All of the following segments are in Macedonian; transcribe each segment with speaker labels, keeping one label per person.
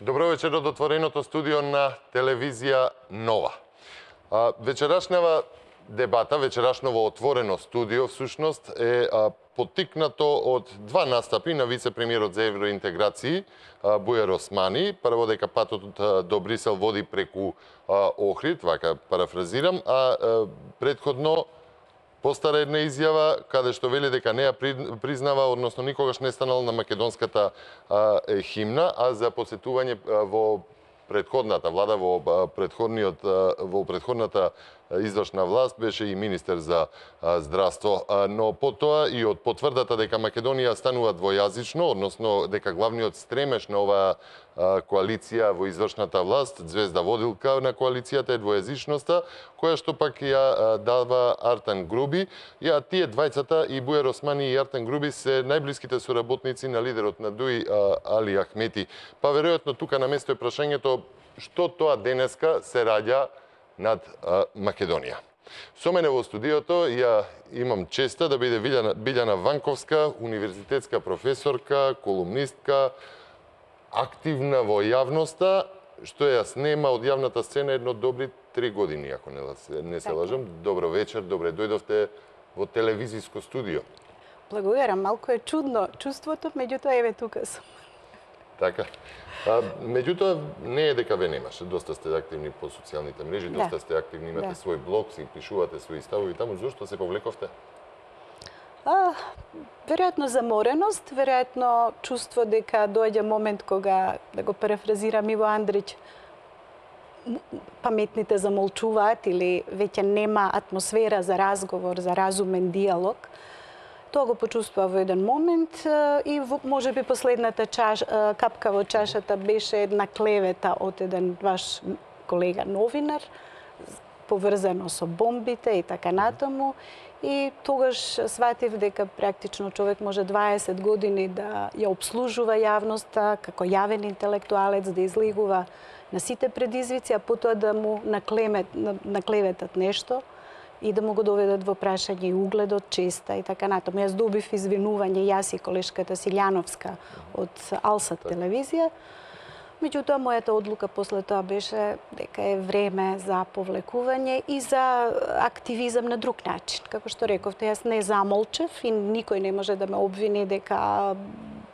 Speaker 1: Добро вечер од отвореното студио на телевизија Нова. Вечерашнава дебата, вечерашново отворено студио всушност е поттикнато од два настапи на вице-премиерот за евроинтеграции Бујар Османи. Прво дека патот до Брисел води преку Охрид, вака парафразирам, а претходно постара една изјава каде што вели дека не ја признава, односно никогаш не станал на македонската химна, а за посетување во претходната влада, во претходната извршна власт беше и министер за здравство, но потоа и од потврдата дека Македонија станува двојазично, односно дека главниот стремеж на оваа коалиција во извршната власт, звезда водилка на коалицијата е двојазичноста, која што пак ја дава Артан Груби. Тие двајцата, и Бујар Османи и Артан Груби, се најблиските соработници на лидерот на ДУИ Али Ахмети. Па веројатно тука на место е прашањето што тоа денеска се раѓа над Македонија. Со мене во студиото ја имам честа да биде Билјана Ванковска, универзитетска професорка, колумнистка, активна во јавноста, што ја снема од јавната сцена едно добри 3 години, ако не се лажам. Добро вечер, добре дојдовте во телевизиско студио.
Speaker 2: Благодарам, малку е чудно чувството, меѓутоа еве тука сум.
Speaker 1: Така. Меѓутоа, не е дека ве немаше. Доста сте активни по социјалните мрежи, доста сте активни, имате свој блог, си пишувате своји ставови таму. Зошто се повлековте?
Speaker 2: Веројатно замореност, веројатно чувство дека доаѓа момент кога, да го парафразирам Иво Андрич, паметните замолчуваат или веќе нема атмосфера за разговор, за разумен диалог. Тоа го почувствува во еден момент и можеби последната капка во чашата беше една клевета од еден ваш колега новинар, поврзано со бомбите и така натаму. И тогаш сватив дека практично човек може 20 години да ја обслужува јавноста како јавен интелектуалец, да излигува на сите предизвици, а потоа да му наклеветат нешто и да му го доведат во прашање и угледот, честа и така натаму. Јас добив извинување, јас и колешката Силјановска од Алсат телевизија. Меѓутоа, мојата одлука после тоа беше дека е време за повлекување и за активизам на друг начин. Како што рековте, јас не замолчев и никој не може да ме обвини дека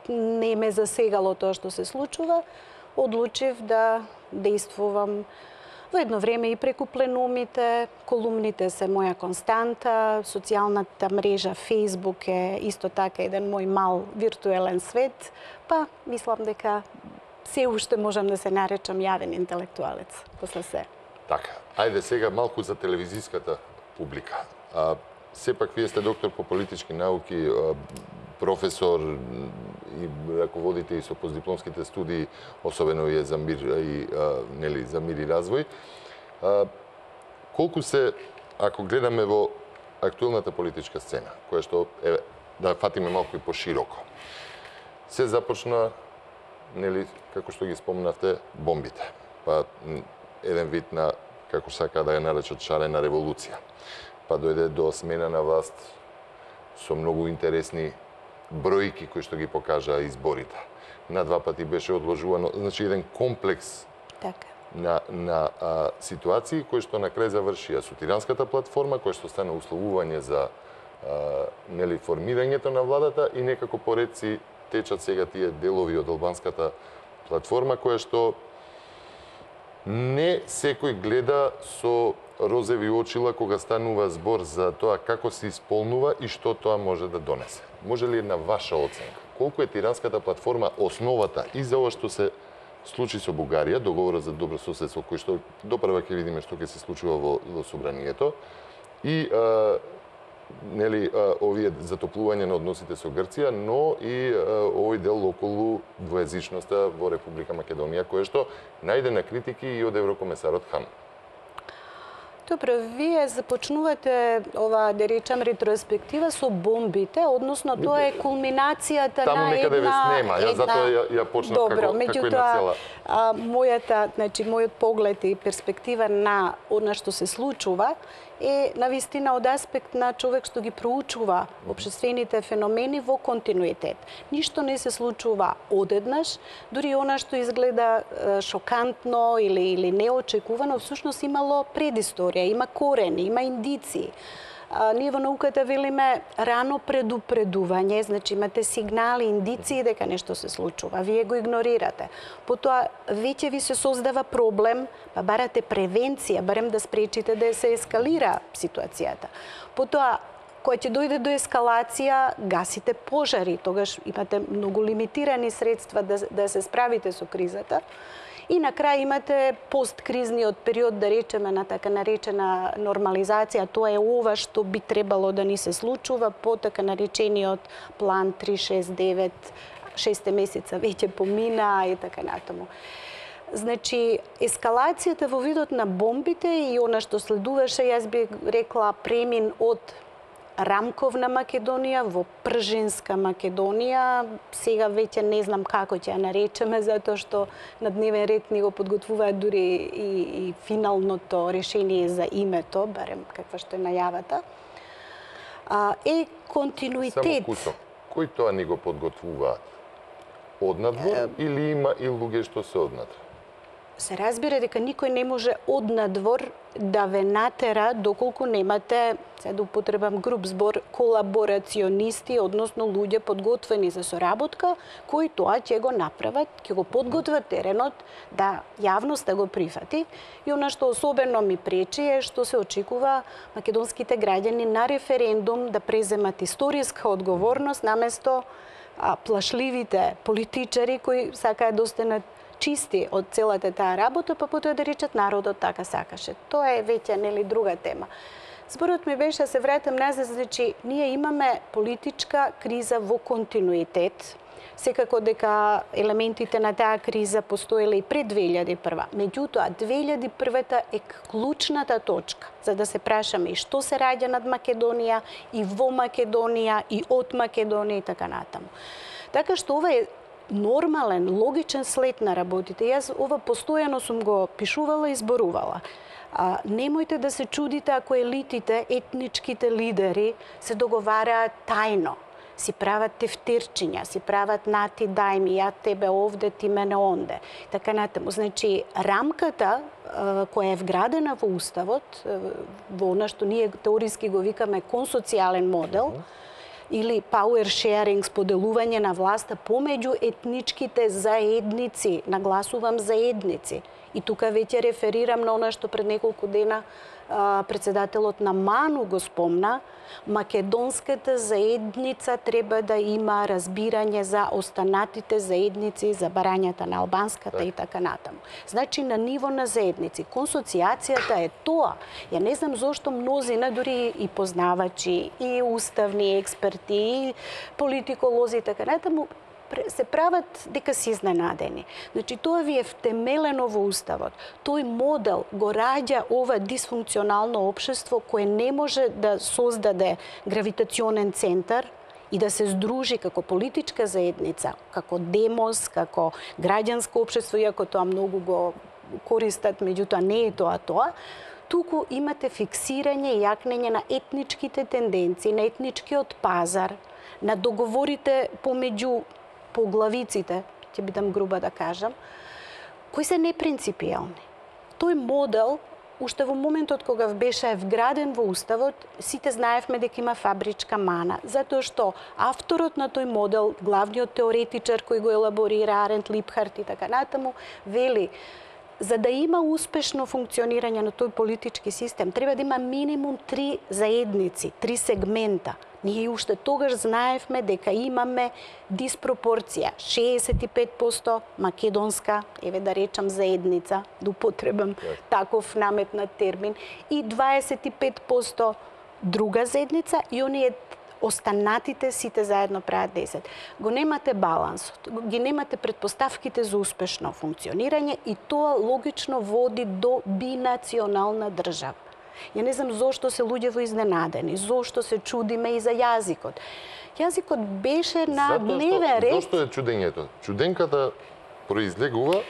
Speaker 2: не ме засегало тоа што се случува. Одлучив да действувам во едно време и преку пленумите, колумните се моја константа, социјалната мрежа Facebook е исто така еден мој мал виртуелен свет, па мислам дека се уште можам да се наречам јавен интелектуалец после се.
Speaker 1: Така, ајде сега малку за телевизиската публика. Сепак вие сте доктор по политички науки, професор и раководите и со постдипломските студии, особено и за мир и за мир и развој. Колку се, ако гледаме во актуелната политичка сцена, која што да фатиме малку и пошироко, се започна, како што ги спомнавте, бомбите. Па еден вид на, како сака да ја наречат, шарена револуција. Па дојде до смена на власт со многу интересни бројки кои што ги покажа изборите. На 2 пати беше одложувано, значи еден комплекс на ситуации кои што на крај завршија со Тиранската платформа, која што стана условување за формирањето на владата и некако поред си течат сега тие делови од албанската платформа, која што не секој гледа со розови очила кога станува збор за тоа како се исполнува и што тоа може да донесе. Може ли една ваша оценка? Колку е Тиранската платформа основата и за ова што се случи со Бугарија, договорот за добро соседство, кој што допрва ќе видиме што ќе се случува во собранието, и овие затоплување на односите со Грција, но и овој дел околу двојазичноста во Република Македонија, кој што најде на критики и од еврокомесарот Хан.
Speaker 2: Добро, вие започнувате ова, да речем, ретроспектива со бомбите, односно тоа е кулминацијата
Speaker 1: Таму
Speaker 2: на
Speaker 1: некаде ве снема, ја затоа ја почнав
Speaker 2: Добро,
Speaker 1: како една цела.
Speaker 2: мојот поглед и перспектива на она што се случува е навистина од аспект на човек што ги проучува општествените феномени во континуитет. Ништо не се случува одеднаш, дури она што изгледа шокантно или неочекувано, всушност имало предисторија, има корени, има индици. Ние во науката велиме рано предупредување, значи имате сигнали, индиции дека нешто се случува, вие го игнорирате. Потоа веќе ви се создава проблем, па барате превенција, барем да спречите да се ескалира ситуацијата. Потоа кога ќе дојде до ескалација, гасите пожари, тогаш имате многу лимитирани средства да се справите со кризата. И на крај имате посткризниот период, да речеме, на така наречена нормализација. Тоа е ова што би требало да ни се случува по така наречениот план 369, 6 месеца веќе помина и така натаму. Значи, ескалацијата во видот на бомбите и она што следуваше, јас би рекла, премин од рамковна Македонија во пржинска Македонија. Сега веќе не знам како ќе ја наречеме, затоа што на дневен ред ни го подготвуваат дури и финалното решение за името, барем каква што е најавата. Е континуитет.
Speaker 1: Само кој тоа ни го подготвуваат? Однадвор или има и луѓе што се однадвор?
Speaker 2: Се разбира дека никој не може однадвор да ве натера доколку немате, сега да употребам груб збор, колаборационисти, односно луѓе подготвени за соработка, кои тоа ќе го направат, ќе го подготват теренот да јавноста го прифати. И она што особено ми пречи е што се очекува македонските граѓани на референдум да преземат историска одговорност наместо плашливите политичари кои сакаат да останат чисти од целата таа работа, па потоа да речат народот така сакаше. Тоа е веќе нели друга тема. Зборот ми беше, се вратам назад, значи ние имаме политичка криза во континуитет. Секако дека елементите на таа криза постоеле и пред 2001. Меѓутоа, 2001 е клучната точка за да се прашаме и што се раѓа над Македонија, и во Македонија, и од Македонија и така натаму. Така што ова е нормален, логичен след на работите. Јас ова постојано сум го пишувала и зборувала. Немојте да се чудите ако елитите, етничките лидери се договараат тајно. Си прават тефтерчиња, си прават нати дај ми, ја тебе овде, ти мене онде. Така натаму. Значи, рамката која е вградена во Уставот, во она што ние теориски го викаме консоцијален модел, или power sharing, споделување на власта помеѓу етничките заедници, нагласувам заедници. И тука веќе реферирам на она што пред неколку дена председателот на МАНУ го спомна, македонската заедница треба да има разбирање за останатите заедници, за барањата на албанската и така натаму. Значи на ниво на заедници. Консоцијацијата е тоа. Ја не знам зошто мнозина, дури и познавачи, и уставни експерти, и политиколози и така натаму, се прават дека се изненадени. Значи, тоа ви е втемелено во Уставот. Тој модел го раѓа ова дисфункционално општество кое не може да создаде гравитационен центар и да се здружи како политичка заедница, како демос, како граѓанско општество, иако тоа многу го користат, меѓутоа не е тоа, туку имате фиксирање и јакнење на етничките тенденции, на етничкиот пазар, на договорите помеѓу поглавиците, ќе бидам груба да кажам, кои се непринципијални. Тој модел, уште во моментот кога беше вграден во Уставот, сите знаевме дека има фабричка мана, затоа што авторот на тој модел, главниот теоретичар кој го елаборира, Арент Липхарт и така натаму, вели, за да има успешно функционирање на тој политички систем, треба да има минимум 3 заедници, 3 сегмента. Ние уште тогаш знаевме дека имаме диспропорција. 65% македонска, еве да речам заедница, да употребам таков наметнат термин, и 25% друга заедница, и оние останатите сите заедно прават 10. Го немате балансот, ги немате предпоставките за успешно функционирање и тоа логично води до бинационална држава. Ја не знам зошто се луѓето изненадени, зошто се чудиме и за јазикот. Јазикот беше на дневен ред.
Speaker 1: Зошто е чудењето? Чуденката произлегува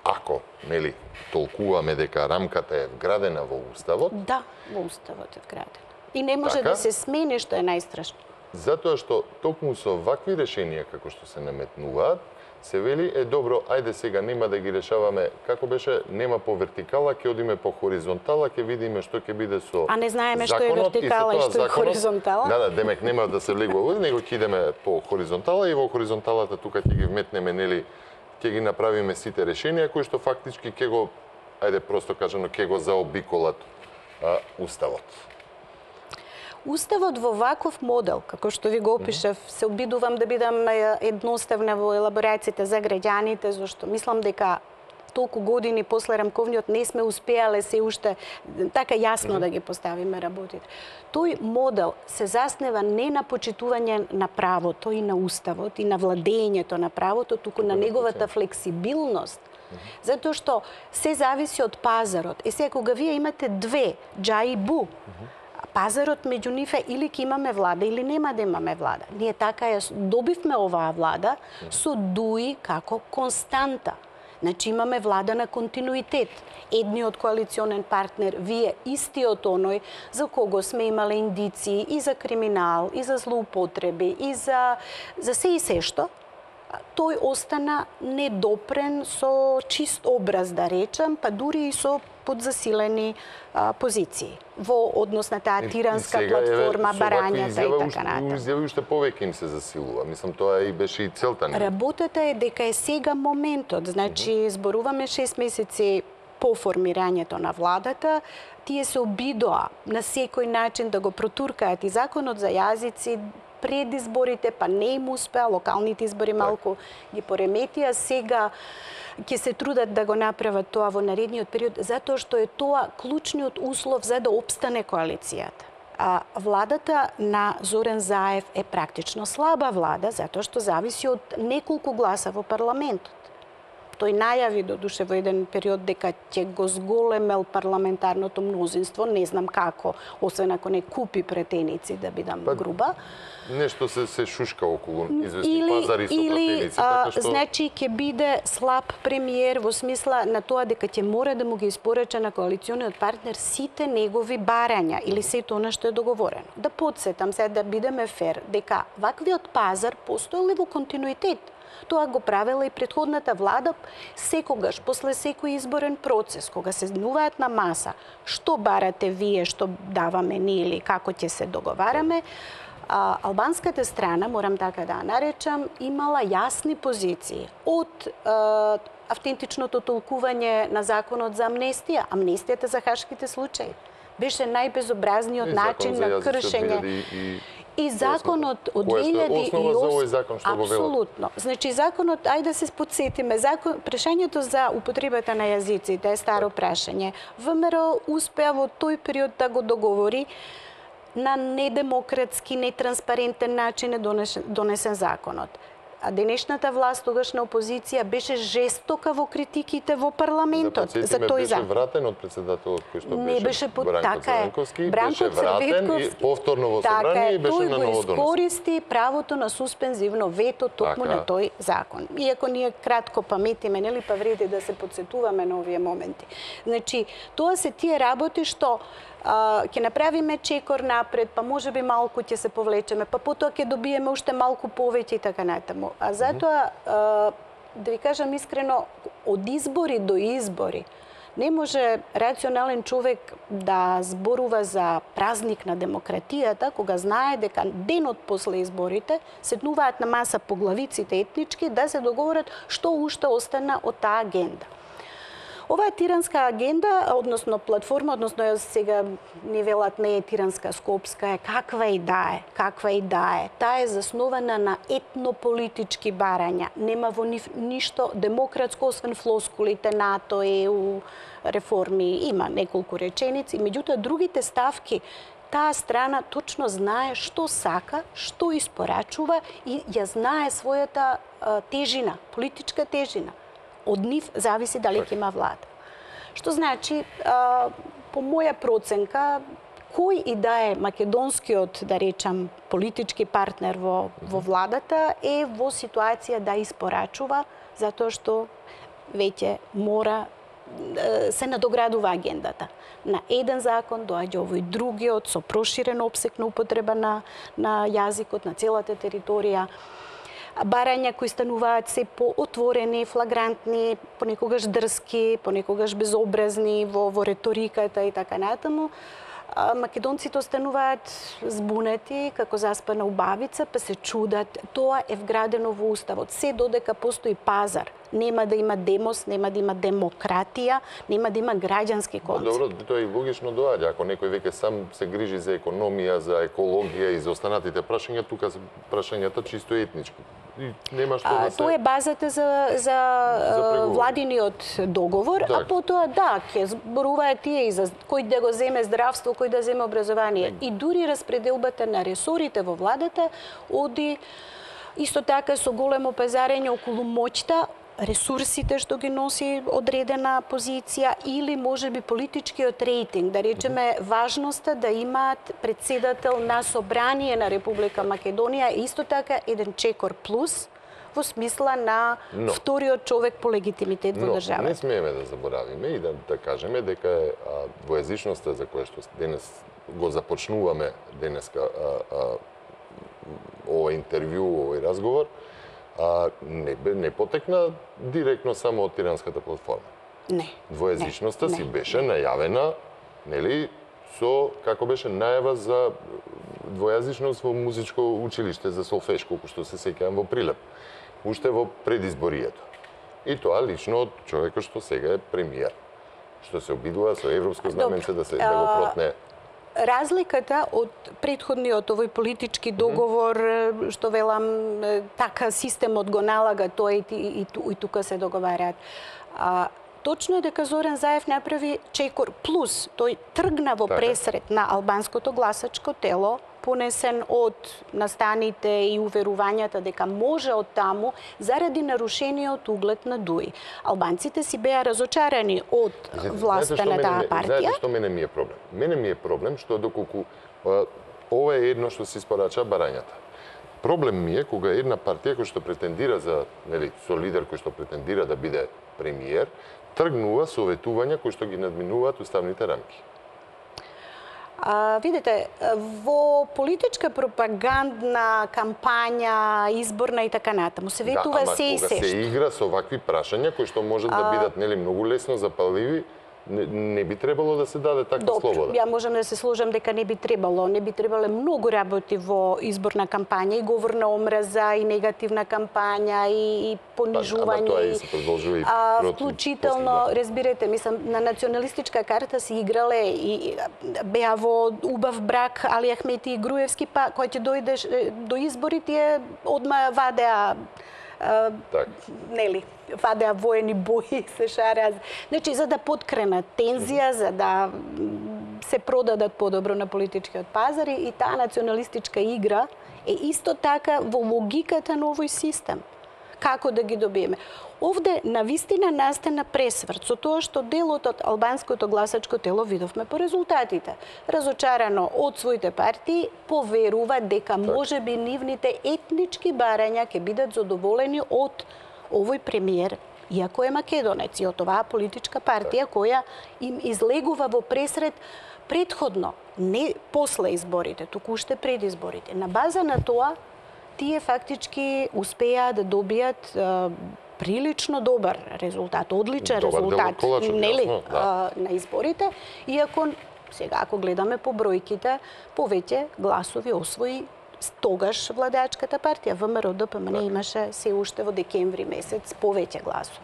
Speaker 1: ако, нели, толкуваме дека рамката е вградена во Уставот.
Speaker 2: Да, во Уставот е вградена. И не може
Speaker 1: така,
Speaker 2: да се смени, што е најстрашно.
Speaker 1: Затоа што токму со вакви решенија како што се наметнуваат, се вели е добро, ајде сега нема да ги решаваме, како беше, нема по вертикала, ќе одиме по хоризонтала, ќе видиме што ќе биде со
Speaker 2: А не знаеме што е
Speaker 1: законот,
Speaker 2: вертикала и
Speaker 1: со тоа
Speaker 2: што е
Speaker 1: законот.
Speaker 2: хоризонтала?
Speaker 1: Да, демек нема да се влегува, него ќе идеме по хоризонтала и во хоризонталата тука ќе ги вметнеме, нели, ќе ги направиме сите решенија кои што фактички ќе го, ајде просто кажано, ќе го заобиколат Уставот.
Speaker 2: Уставот во ваков модел, како што ви го опишав, се обидувам да бидам едноставна во елаборациите за граѓаните, зашто мислам дека толку години после рамковниот не сме успеале се уште така јасно да ги поставиме работите. Тој модел се заснева не на почитување на правото и на Уставот и на владењето на правото, туку на неговата флексибилност. Затоа што се зависи од пазарот. И сега кога вие имате две, џа и бу, пазарот меѓу нив е или ќе имаме влада или нема да имаме влада. Ние така ја добивме оваа влада со ДУИ како константа. Значи имаме влада на континуитет. Едниот коалиционен партнер, вие истиот оној за кого сме имале индиции и за криминал, и за злоупотреби, и за се и се што, тој остана недопрен со чист образ, да речам, па дури и со подзасилени позиции во однос на таа тиранска платформа, барањата и така натаму.
Speaker 1: Изјави уште повеќе им се засилува. Мислам, тоа и беше и целта.
Speaker 2: Работата е дека е сега моментот. Значи, зборуваме 6 месеци по формирањето на владата. Тие се обидоа на секој начин да го протуркаат и законот за јазици пред изборите, па не им успеа, локалните избори малку ги пореметија. Сега ќе се трудат да го направат тоа во наредниот период, затоа што е тоа клучниот услов за да опстане коалицијата. А владата на Зоран Заев е практично слаба влада, затоа што зависи од неколку гласа во парламентот. Тој најави додуше во еден период дека ќе го зголемел парламентарното мнозинство, не знам како, освен ако не купи претеници, да бидам груба.
Speaker 1: Нешто се шушка околу известни пазари со претеници, така што
Speaker 2: значи ќе биде слаб премиер во смисла на тоа дека ќе мора да му ги испорача на коалициониот партнер сите негови барања или сето она што е договорено. Да подсетам се да бидеме фер дека ваквиот пазар постоел во континуитет. Тоа го правела и претходната влада секогаш, после секој изборен процес, кога се седнуваат на маса, што барате вие, што даваме ние или како ќе се договараме, албанската страна, морам така да наречам, имала јасни позиции од автентичното толкување на законот за амнестија, амнестијата за хашките случаи. Беше најбезобразниот начин на кршење. И законот од 2008 апсолутно. Значи законот, ајде да се подсетиме, прашањето за употребата на јазиците е старо прашање. ВМРО успеа во тој период да го договори на недемократски, нетранспарентен начин е донесен законот. А денешната власт, тогашна опозиција, беше жестока во критиките во парламентот за тој закон.
Speaker 1: Беше вратен од председателот кој што
Speaker 2: не беше
Speaker 1: Бранко Црвенковски, беше вратен и повторно во собрание и беше на ново донесен.
Speaker 2: Тој го искористи правото на суспензивно вето токму на тој закон. Иако ние кратко паметиме, нели, па вреди да се подсетуваме на овие моменти. Значи, тоа се тие работи што ќе направиме чекор напред, па можеби малку ќе се повлечеме, па потоа ќе добиеме уште малку повеќе и така натаму. А затоа, да ви кажам искрено, од избори до избори, не може рационален човек да зборува за празник на демократијата, кога знае дека денот после изборите седнуваат на маса поглавиците етнички да се договорат што уште остана од таа агенда. Оваа тиранска агенда, односно платформа, односно сега не велат не е тиранска, скопска е, каква и да е. Таа е заснована на етнополитички барања. Нема во ништо демократско, освен флоскулите НАТО, ЕУ, реформи, има неколку реченици. Меѓутоа, другите ставки, таа страна точно знае што сака, што испорачува и ја знае својата тежина, политичка тежина. Од нив зависи дали ќе има влада. Што значи, по моја проценка, кој и да е македонскиот, да речам, политички партнер во владата е во ситуација да испорачува, затоа што веќе мора се надоградува агендата. На еден закон доаѓа овој другиот со проширен опсек на употреба на јазикот на целата територија. Барања кои стануваат се поотворени, флагрантни, понекогаш дрски, понекогаш безобразни во реториката и така натаму. Македонците остануваат збунети како заспана убавица, па се чудат. Тоа е вградено во уставот. Се додека постои пазар, нема да има демос, нема да има демократија, нема да има граѓански концепт.
Speaker 1: Добро, тоа и логично доаѓа. Ако некој веќе сам се грижи за економија, за екологија и за останатите прашања, тука се прашањата чисто етнички. И нема што да се...
Speaker 2: Тоа е базата за владиниот договор, а потоа ќе зборуваат тие и за кој да го земе здравство, кој да земе образование. И дури распределбата на ресорите во владата оди исто така со големо пазарење околу моќта, ресурсите што ги носи одредена позиција или можеби политичкиот рейтинг, да речеме важноста да имаат председател на собрание на Република Македонија, исто така еден чекор плюс во смисла на вториот човек по легитимитет во државата.
Speaker 1: Не смееме да заборавиме и да кажеме дека двојазичноста за која што денес го започнуваме денеска овој интервју, овој разговор, не потекна директно само од Тиранската платформа.
Speaker 2: Не.
Speaker 1: Двојазичноста си беше најавена, нели, со, како беше, најава за двојазичност во музичко училиште за солфеж, колку што се сеќавам во Прилеп, уште во предизборието. И тоа лично од човекот што сега е премиер, што се обидува со европско знаменце да го протне.
Speaker 2: Разликата од претходниот овој политички договор, што велам, така системот го налага тоа и тука се договараат. Точно е дека Зоран Заев направи чекор плюс, тој тргна во пресрет на албанското гласачко тело, понесен од настаните и уверувањата дека може од таму заради нарушениот углед на ДУИ. Албанците си беа разочарани од власта на таа партија.
Speaker 1: Знаете што мене ми е проблем? Мене ми е проблем што доколку ова е едно што се испорача барањата. Проблем ми е кога една партија која што претендира за, нели, со лидер кој што претендира да биде премиер, тргнува со ветувања кои што ги надминуваат уставните рамки.
Speaker 2: Видите, во политичка пропагандна кампања, изборна и така натаму, се ветува се и се.
Speaker 1: Кога се игра со вакви прашања кои што може да бидат, нели, многу лесно запалливи, не би требало да се даде таква слобода.
Speaker 2: Ја можам да се сложам дека не би требале многу работи во изборна кампања, и говор на омраза, и негативна кампања, и понижување.
Speaker 1: Тоа и се продолжува и против.
Speaker 2: Вклучително, разбирате, мислам, на националистичка карта се играле и беа во убав брак Али Ахмети и Груевски, па кој ќе дојдеш до изборите одма вадеа нели, вадеа воени бои, се шараа. Значи, за да подкренат тензија, за да се продадат подобро на политичкиот пазар, и таа националистичка игра е исто така во логиката на овој систем. Како да ги добиеме? Овде навистина настана пресврт со тоа што делот од албанското гласачко тело видовме по резултатите. Разочарано од своите партии, поверува дека можеби нивните етнички барања ќе бидат задоволени од овој премиер, иако е македонец, и од оваа политичка партија која им излегува во пресрет претходно, не после изборите, туку уште пред изборите. На база на тоа, тие фактички успеа да добијат прилично добар резултат, одличен резултат, нели, на изборите, иако сега ако гледаме по бројките, повеќе гласови освои тогаш владеачката партија. ВМРО ДПМН имаше се уште во декември месец повеќе гласови.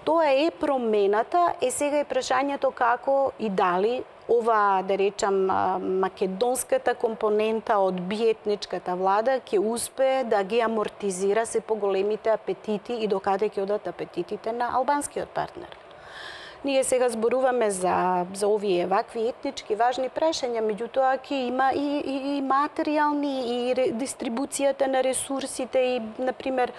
Speaker 2: Тоа е промената, сега е прашањето како и дали ова, да речам, македонската компонента од биетничката влада ќе успее да ги амортизира се поголемите апетити и докаде ќе одат апетитите на албанскиот партнер. Ние сега зборуваме за овие вакви етнички важни прашања, меѓутоа ќе има и материјални, и дистрибуцијата на ресурсите, и, например,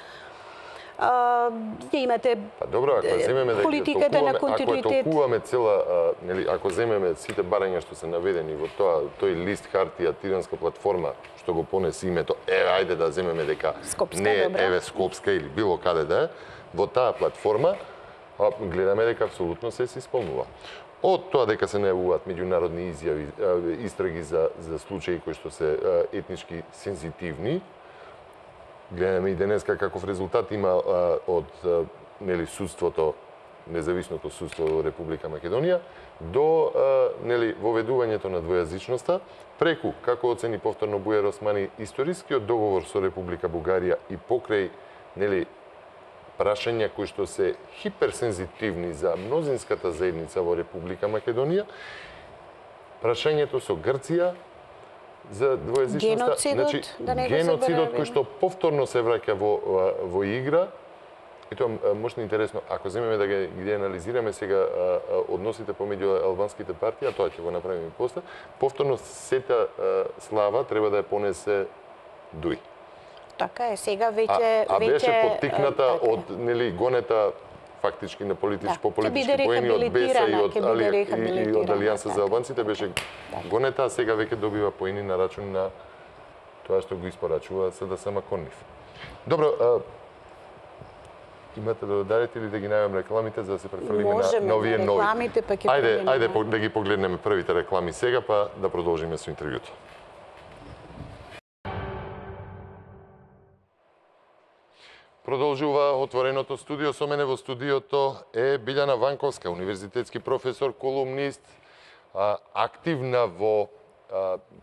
Speaker 2: Вие имате
Speaker 1: Па добро, ако земеме да
Speaker 2: политиката на
Speaker 1: ако
Speaker 2: континуитет.
Speaker 1: толкуваме цела, нели, ако земеме сите барања што се наведени во тој лист хартија, тиранска платформа, што го понесе името, ајде да земеме дека
Speaker 2: Скопска,
Speaker 1: не
Speaker 2: добро.
Speaker 1: еве Скопска или било каде да е, во таа платформа гледаме дека апсолутно се исполнува. Од тоа дека се најавуваат меѓународни изјави, истраги за случаи кои што се етнички сензитивни, гледаме и денеска каков резултат има од нели судството, независното судство во Република Македонија, до нели воведувањето на двојазичноста, преку, како оцени повторно Бујар Османи, историскиот договор со Република Бугарија и покрај нели прашања кои што се хиперсензитивни за мнозинската заедница во Република Македонија, прашањето со Грција за двојазичноста,
Speaker 2: Геноцидот, да не го
Speaker 1: геноцидот
Speaker 2: забораваме.
Speaker 1: кој што повторно се враќа во игра. И тоа можна интересно, ако земеме да ги анализираме сега односите помеѓу албанските партии, а тоа ќе го направиме после, повторно сета слава треба да ја понесе Дуј.
Speaker 2: Така е, сега веќе...
Speaker 1: А беше
Speaker 2: веќе,
Speaker 1: поттикната
Speaker 2: така е.
Speaker 1: од нели гонета фактички на
Speaker 2: Да,
Speaker 1: по
Speaker 2: ќе биде
Speaker 1: политички поени од БЕСА и од
Speaker 2: ќе биде
Speaker 1: и од
Speaker 2: рехабилитирана,
Speaker 1: Алијанса за
Speaker 2: така.
Speaker 1: албанците беше гонета, а сега веќе добива поени на рачун на тоа што го испорачува СДСМ кон нив. Добро, имате да додадете или да ги најавам рекламите за да се префрлиме
Speaker 2: Можеме
Speaker 1: на овие
Speaker 2: на
Speaker 1: нови?
Speaker 2: рекламите, па ќе
Speaker 1: Ајде
Speaker 2: преминеме.
Speaker 1: да ги погледнеме првите реклами сега, па да продолжиме со интервјуто. Продолжува отвореното студио. Со мене во студиото е Билјана Ванковска, универзитетски професор, колумнист, активна во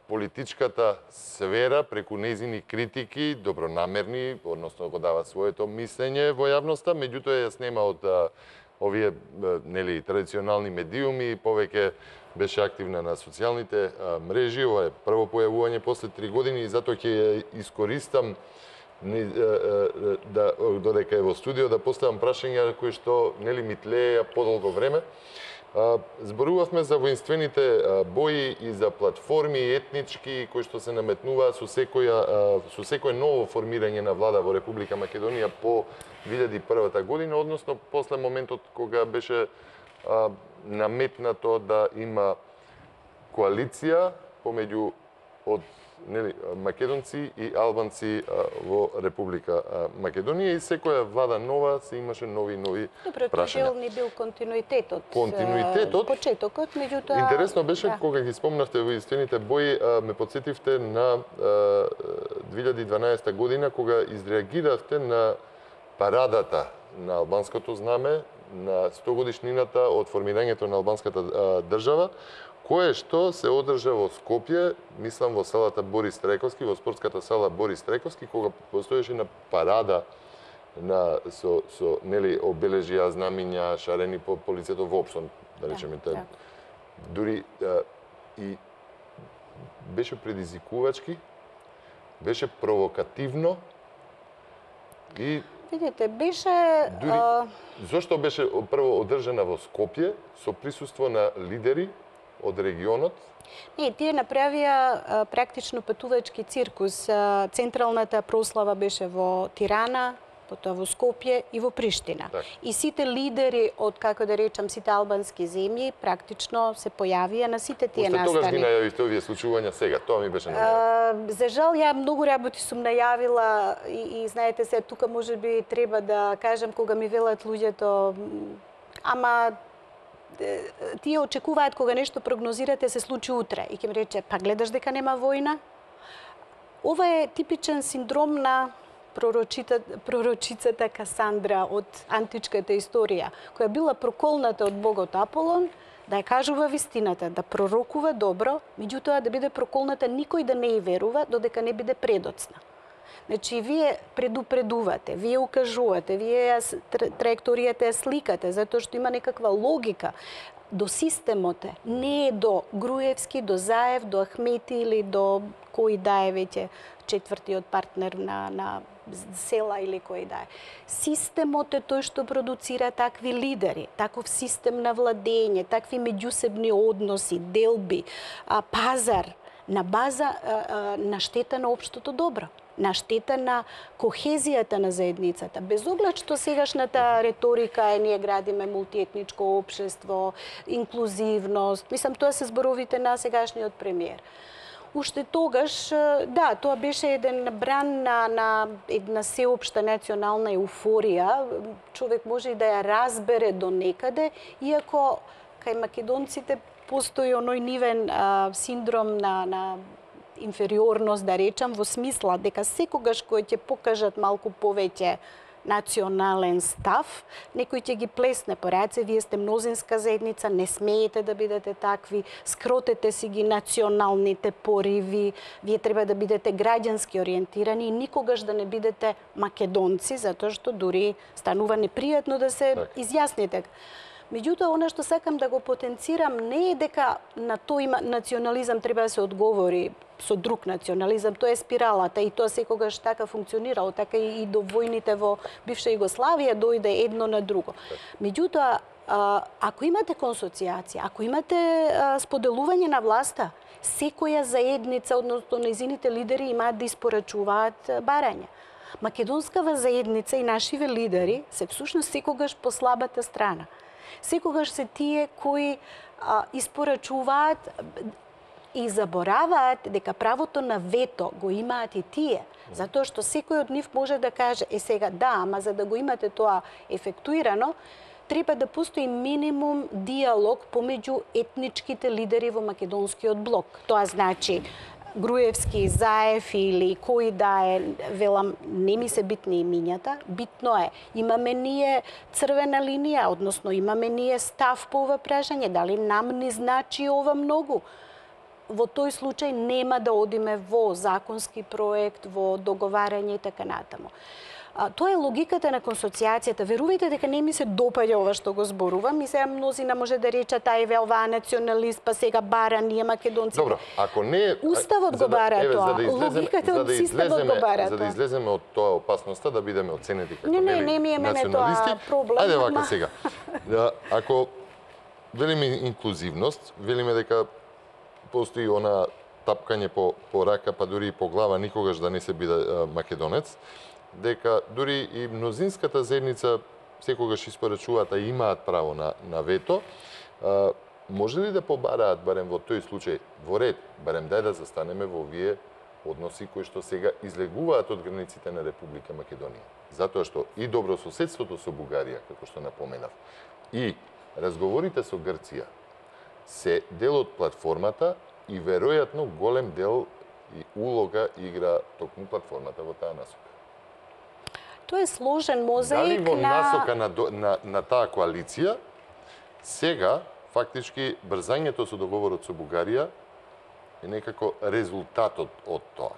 Speaker 1: политичката сфера преку нејзини критики, добронамерни, односно го дава своето мислење во јавноста, меѓутоа ја снема од овие нели традиционални медиуми, повеќе беше активна на социјалните мрежи. Ова е прво појавување после 3 години и затоа ќе ја искористам додека е во студио, да поставам прашања кои што нели ми тлееја подолго време. Зборувавме за воинствените бои и за платформи етнички кои што се наметнуваат со секое ново формирање на влада во Република Македонија по 2001 година, односно после моментот кога беше наметнато да има коалиција помеѓу од нели македонци и албанци во Република Македонија и секоја влада нова се имаше нови
Speaker 2: Добро, тој
Speaker 1: прашања.
Speaker 2: дел ни бил континуитетот.
Speaker 1: Континуитетот?
Speaker 2: Почетокот, меѓутоа...
Speaker 1: Интересно беше
Speaker 2: да.
Speaker 1: кога ги спомнавте воинствените бои, ме подсетивте на 2012 година кога изреагиравте на парадата на албанското знаме на 100 годишнината од формирањето на албанската држава, кое што се одржа во Скопје, мислам во салата Борис Трековски, во спортската сала Борис Трековски, кога постоеше на парада со нели обележја, знамиња, шарени по полицијата воопшто, да речеме
Speaker 2: Да.
Speaker 1: дури и беше предизвикувачки, беше провокативно и
Speaker 2: Видите, беше...
Speaker 1: дури зошто беше прво одржана во Скопје со присуство на лидери од регионот.
Speaker 2: Не, тие направија практично патувачки циркус. Централната прослава беше во Тирана, потоа во Скопје и во Приштина.
Speaker 1: Так.
Speaker 2: И сите лидери од, како да речам, сите албански земји практично се појавија на сите тие
Speaker 1: Уште тогаш ги
Speaker 2: настани.
Speaker 1: најавивте овие случувања сега, тоа ми беше најавено.
Speaker 2: За жал, ја многу работи сум најавила и знаете се, тука може би треба да кажам кога ми велат луѓето, ама тие очекуваат кога нешто прогнозирате се случи утре и ќе ми рече, па гледаш дека нема војна? Ова е типичен синдром на пророчицата Касандра од античката историја, која била проколната од богот Аполон, да ја кажува вистината, да пророкува добро, меѓутоа да биде проколната никој да не ја верува додека не биде предоцна. Значи, вие предупредувате, вие укажувате, вие траекторијата ја сликате, затоа што има некаква логика до системот, не е до Груевски, до Заев, до Ахмети или до кој да е веќе четвртиот партнер на села или кој да е. Системот е тој што продуцира такви лидери, таков систем на владење, такви меѓусебни односи, делби, пазар, на база на штета на општото добро. на штета на кохезијата на заедницата. Без оглед што сегашната риторика е ние градиме мултиетничко општество, инклузивност. Мислам, тоа се зборовите на сегашниот премиер. Уште тогаш, да, тоа беше еден бран на една сеопшта национална еуфорија. Човек може и да ја разбере до некаде, иако кај македонците постои оној нивен синдром на инфериорност, да речам, во смисла дека секогаш кој ќе покажат малку повеќе национален став, некој ќе ги плесне по раце, вие сте мнозинска заедница, не смеете да бидете такви, скротете си ги националните пориви, вие треба да бидете граѓански ориентирани и никогаш да не бидете македонци, затоа што дури станува непријатно да се изјасните. Меѓутоа, она што сакам да го потенцирам не е дека на тој национализам треба да се одговори со друг национализам, тоа е спиралата и тоа секогаш така функционирало, така и до војните во бивша Југославија дојде едно на друго. Меѓутоа, ако имате консоцијација, ако имате споделување на власта, секоја заедница, односно нејзините лидери имаат да испорачуваат барања. Македонскава заедница и нашиве лидери се всушност секогаш по слабата страна. Секогаш се тие кои испорачуваат и забораваат дека правото на вето го имаат и тие. Затоа што секој од нив може да каже, сега да, ама за да го имате тоа ефектуирано, треба да постои минимум диалог помеѓу етничките лидери во македонскиот блок. Тоа значи Груевски, Заев или кој да е, велам, не ми се битни имињата, битно е, имаме ние црвена линија, односно имаме ние став по ова прашање, дали нам не значи ова многу? Во тој случај нема да одиме во законски проект, во договарање и така натаму. Тоа е логиката на консоцијацијата. Верувајте дека не ми се допаѓа ова што го зборувам и сега мнозина може да речат ај оваа националист, па сега бара ние македонци.
Speaker 1: Добро, ако не
Speaker 2: Уставот го бара тоа. Логиката од системот го бара тоа.
Speaker 1: За да излеземе од тоа опасноста да бидеме оценети како
Speaker 2: не ми е мене тоа проблем.
Speaker 1: Ајде вака сега. Ако велиме инклузивност, велиме дека постои она тапкање по рака, па дури и по глава, никогаш да не се биде македонец, дека дури и мнозинската заедница секогаш испорачуваат, а имаат право на вето, може ли да побараат, барем во тој случај, во ред, барем дај да застанеме во овие односи кои што сега излегуваат од границите на Република Македонија? Затоа што и добрососедството со Бугарија, како што напоменав, и разговорите со Грција се дел од платформата и веројатно голем дел и улога игра токму платформата во таа насока.
Speaker 2: Тоа е сложен мозаик
Speaker 1: Дали во насока на таа коалиција сега фактички брзањето со договорот со Бугарија е некако резултатот од тоа?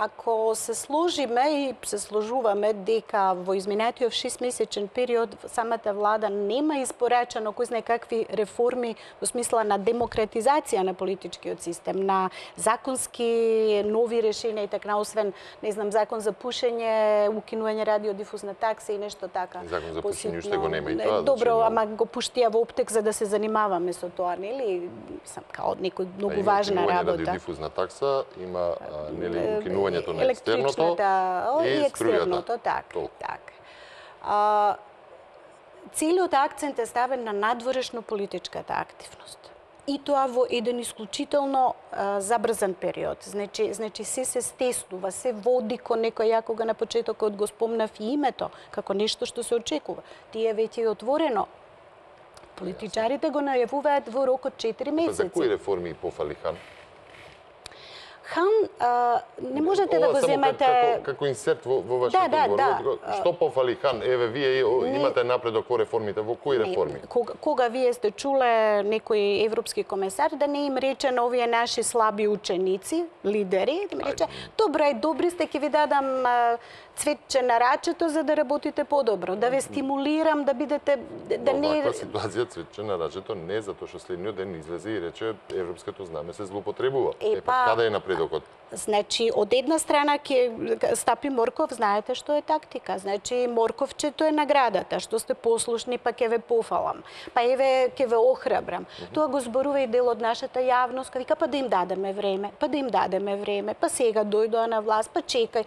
Speaker 2: Ако се сложиме и се сложуваме дека во изминатиот 6-месечен период самата влада нема испорачано кој знае какви реформи во смисла на демократизација на политичкиот систем, на законски нови решенија и така, освен, не знам, закон за пушење, укинување радиодифузна такса и нешто така.
Speaker 1: Закон за пушење уште го нема и тоа.
Speaker 2: Добро, ама го пуштија во оптек за да се занимаваме со тоа, нели? Сам као некој многу важна работа.
Speaker 1: Радиодифузна такса има нели укинувањето на екстерното и
Speaker 2: екстерното, така. Целиот акцент е ставен на надворешно политичката активност. И тоа во еден исклучително забрзан период. Значи се стеснува, се води кон некој, ја кога на почетокот го спомнав и името, како нешто што се очекува. Тие веќе е отворено. Политичарите го најавуваат во рок од 4 месеци.
Speaker 1: За кои реформи пофали Хан?
Speaker 2: Хан, не можете да го земете...
Speaker 1: Како инсерт во вашиот одговор. Што пофали Хан? Еве, вие имате напредок во реформите. Во кои реформи?
Speaker 2: Кога вие сте чуле некој европски комесар да не им рече на овие наши слаби ученици, лидери, да им рече, добри сте, ќе ви дадам цветче на рачето за да работите подобро, да ве стимулирам да бидете...
Speaker 1: Во ваква ситуација цветче на рачето не, затоа што следниот ден излезе и рече европското знаме се злоупотребува. Каде е напредокот? напредокот?
Speaker 2: Значи, од една страна ќе стапи морков, знаете што е тактика. Значи, морковчето е наградата, што сте послушни, па ќе ве пофалам. Па еве ќе ве охрабрам. Тоа го зборува и дел од нашата јавност, вика па да им дадеме време, па сега дојдоа на власт, па чекај.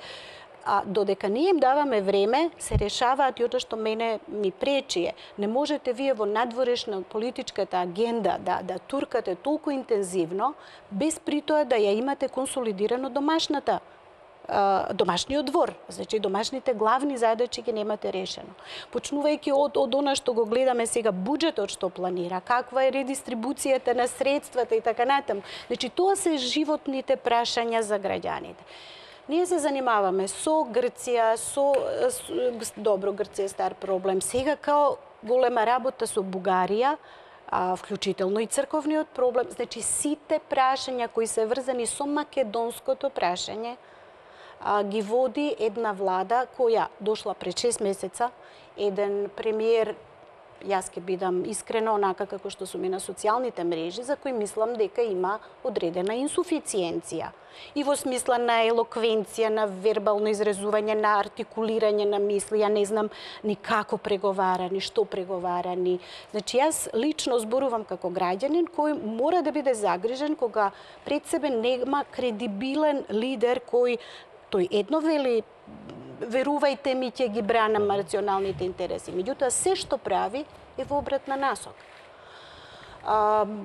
Speaker 2: А додека ние им даваме време, се решаваат и ото што мене ми пречи е. Не можете вие во надворешна политичката агенда да туркате толку интензивно, без при тоа да ја имате консолидирано домашниот двор. Значи, домашните главни задачи ги немате решено. Почнувајќи од она што го гледаме сега, буџетот што планира, каква е редистрибуцијата на средствата и така натаму. Значи, тоа се животните прашања за граѓаните. Ние се занимаваме со Грција, добро, Грција е стар проблем. Сега као голема работа со Бугарија, вклучително и црковниот проблем. Значи, сите прашања кои се врзани со македонското прашање, ги води една влада која дошла пред 6 месеца, еден премиер, јас ќе бидам искрено онака како што сум и на социјалните мрежи, за кои мислам дека има одредена инсуфициенција. И во смисла на елоквенција, на вербално изразување, на артикулирање на мисли, ја не знам ни како преговара, ни што преговара, ни... Значи, јас лично зборувам како граѓанин кој мора да биде загрижен кога пред себе нема кредибилен лидер кој тој едно вели верувајте ми, ќе ги бранам националните интереси. Меѓутоа, се што прави е во обратна насока.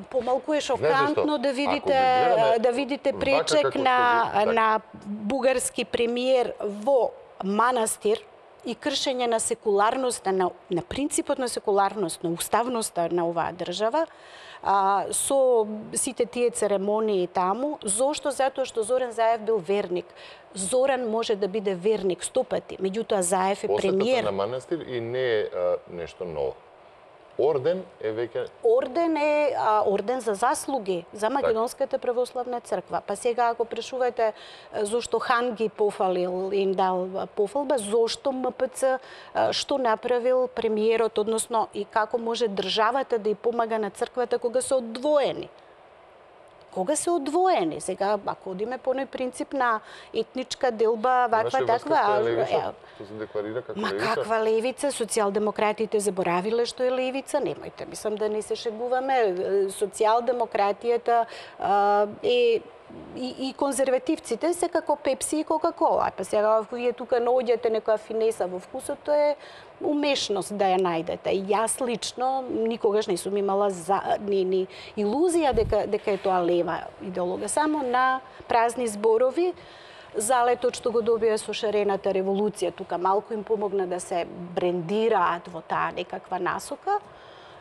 Speaker 2: Помалку е шокантно да видите пречек на бугарски премиер во манастир и кршење на секуларноста, на принципот на секуларност, на уставноста на оваа држава, со сите тие церемонии таму. Зошто? Затоа што Зоран Заев бил верник. Зоран може да биде верник 100 пати, меѓутоа Заев е премиер.
Speaker 1: Посетата на манастир и не е нешто ново. Орден е веќе...
Speaker 2: Орден е орден за заслуги за Македонската православна црква. Па сега ако прашувате зошто хан ги пофалил, им дал пофалба, зошто МПЦ, што направил премиерот, односно и како може државата да ја помага на црквата кога се одвоени. Кога се одвоени? Сега, ако одиме по оној принцип на етничка делба, ваква таква...
Speaker 1: Што се декларира како
Speaker 2: левица?
Speaker 1: левица?
Speaker 2: Каква левица? Социјалдемократите заборавиле што е левица? Немојте, мислам да не се шегуваме. Социјалдемократијата и конзервативците се како Пепси и Кока-Кола. Па сега, ако вие тука наоѓате некоја финеса во вкусот, тоа е умешност да ја најдете. И јас лично никогаш не сум имала ни илузија дека е тоа лева идеологија. Само на празни зборови, залетот што го добија со шарената револуција, тука малку им помогна да се брендираат во таа некаква насока,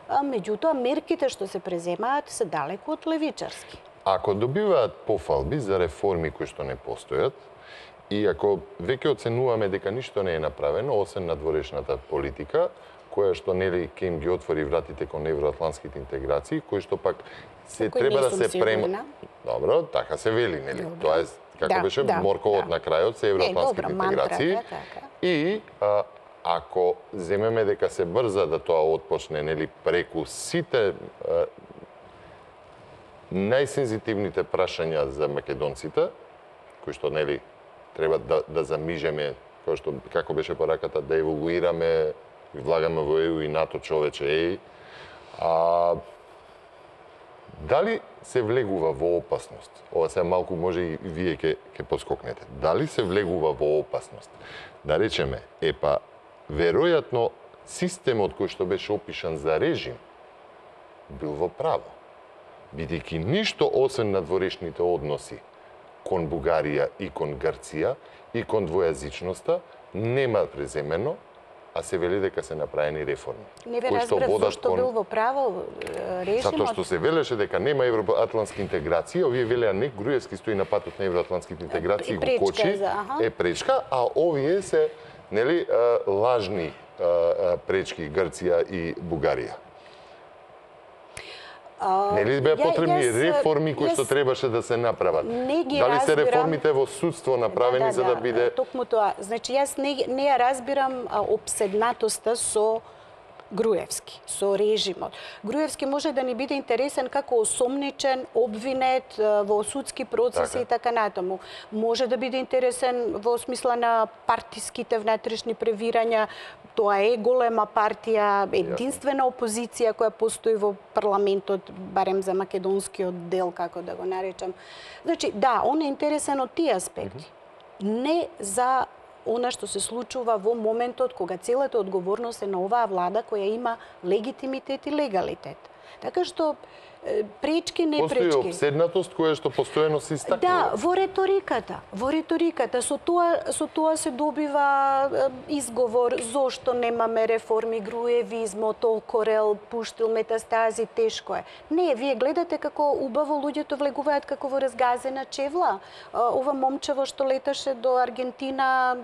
Speaker 2: меѓутоа мерките што се преземаат се далеку од левичарски.
Speaker 1: Ако добиваат пофалби за реформи кои што не постојат, и ако веќе оценуваме дека ништо не е направено, освен надворешната политика, која што нели ќе им ги отвори вратите кон евроатлантските интеграции, кои што пак се треба да се према. Добро, така се вели, нели? Тоа е како беше морковот на крајот се евроатлантските интеграции. И ако земеме дека се брза да тоа отпочне, нели, преку сите најсензитивните прашања за македонците, кои што нели треба да замижеме, како беше пораката, да еволуираме, влагаме во ЕУ и НАТО, човече, дали се влегува во опасност? Ова се малку може и вие ќе поскокнете. Дали се влегува во опасност? Да речеме, веројатно системот кој што беше опишан за режим бил во право. Бидејќи ништо освен надворешните односи кон Бугарија и кон Грција и кон двојазичноста нема преземено, а се вели дека се направени реформи.
Speaker 2: Не ве разбрав зошто бил во право режимот.
Speaker 1: Затоа што се велеше дека нема евроатлантски интеграции, овие велеа не, Груевски стои на патот на евроатлантските интеграции и го кочи, е пречка, а овие се нели лажни пречки Грција и Бугарија. Нели беа потребни реформи кои што требаше да се направат? Дали се реформите во судство направени за да биде...
Speaker 2: Токму тоа. Значи, јас не ја разбирам обседнатоста со Груевски, со режимот. Груевски може да ни биде интересен како осомничен, обвинет во судски процеси и така натаму. Може да биде интересен во смисла на партиските внатрешни превирања. Тоа е голема партија, единствена опозиција која постои во парламентот, барем за македонскиот дел, како да го наречам. Значи, да, он е интересен од тие аспекти. Не за она што се случува во моментот кога целата одговорност е на оваа влада која има легитимитет и легалитет. Така што пречки, не пречки.
Speaker 1: Постои обседнатост која што постојано се истакнува.
Speaker 2: Да, во риториката. Со тоа се добива изговор зошто немаме реформи, груевизмо, толкорел, пуштил, метастази, тешко е. Не, вие гледате како убаво луѓето влегуваат како во разгазена чевла. Ова момчево што леташе до Аргентина,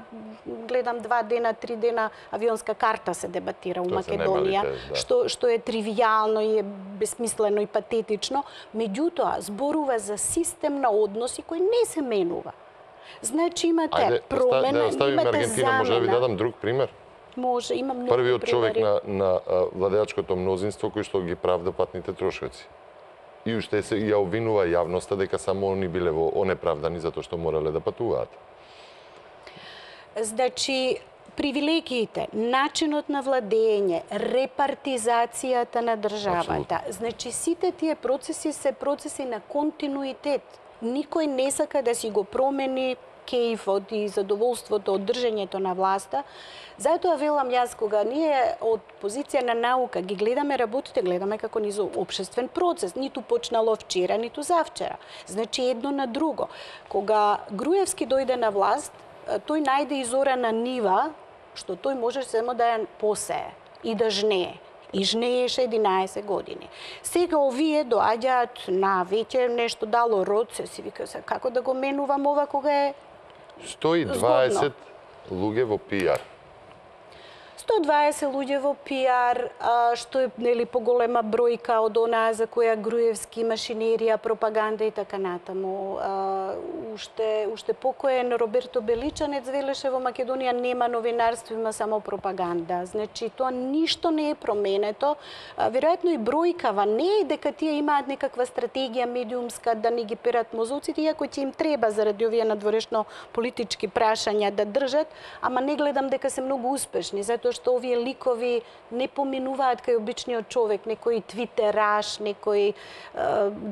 Speaker 2: гледам 2 дена, 3 дена, авионска карта се дебатира у Македонија, што е тривијално и е бесмислено и патетично, меѓутоа зборува за систем на односи кој не се менува. Значи имате промена,
Speaker 1: да оставиме Аргентина, може да ви дадам друг пример?
Speaker 2: Може, има многу
Speaker 1: Првиот
Speaker 2: примери.
Speaker 1: човек на владеачкото мнозинство кој што ги правда патните трошоци. И уште се ја обвинува јавноста дека само они биле онеправдани затоа што морале да патуваат.
Speaker 2: Значи, привилегиите, начинот на владење, репартизацијата на државата. Значи, сите тие процеси се процеси на континуитет. Никој не сака да си го промени кејфот и задоволството од држењето на власта. Затоа велам јас, кога ние од позиција на наука ги гледаме работите, гледаме како низ општествен процес. Ниту почнало вчера, ниту завчера. Значи, едно на друго. Кога Груевски дојде на власт, тој најде изорана нива, што тој може само да ја посее и да жнее. И жнееше 11 години. Сега овие доаѓаат на веќе нешто дало род, се си вика се како да го менувам ова кога е
Speaker 1: 120 луѓе во пиар.
Speaker 2: 120 луѓе во пиар, што е нели поголема бројка од онаа за која Груевски машинерија, пропаганда и така натаму. Уште покоен Роберто Беличанец велеше во Македонија нема новинарство, има само пропаганда. Значи тоа ништо не е променето. Веројатно и бројкава не е дека тие имаат некаква стратегија медиумска да не ги перат мозоците, иако ќе им треба заради овие надворешно политички прашања да држат, ама не гледам дека се многу успешни, затоа што овие ликови не поминуваат кај обичниот човек, некој твитераш, некој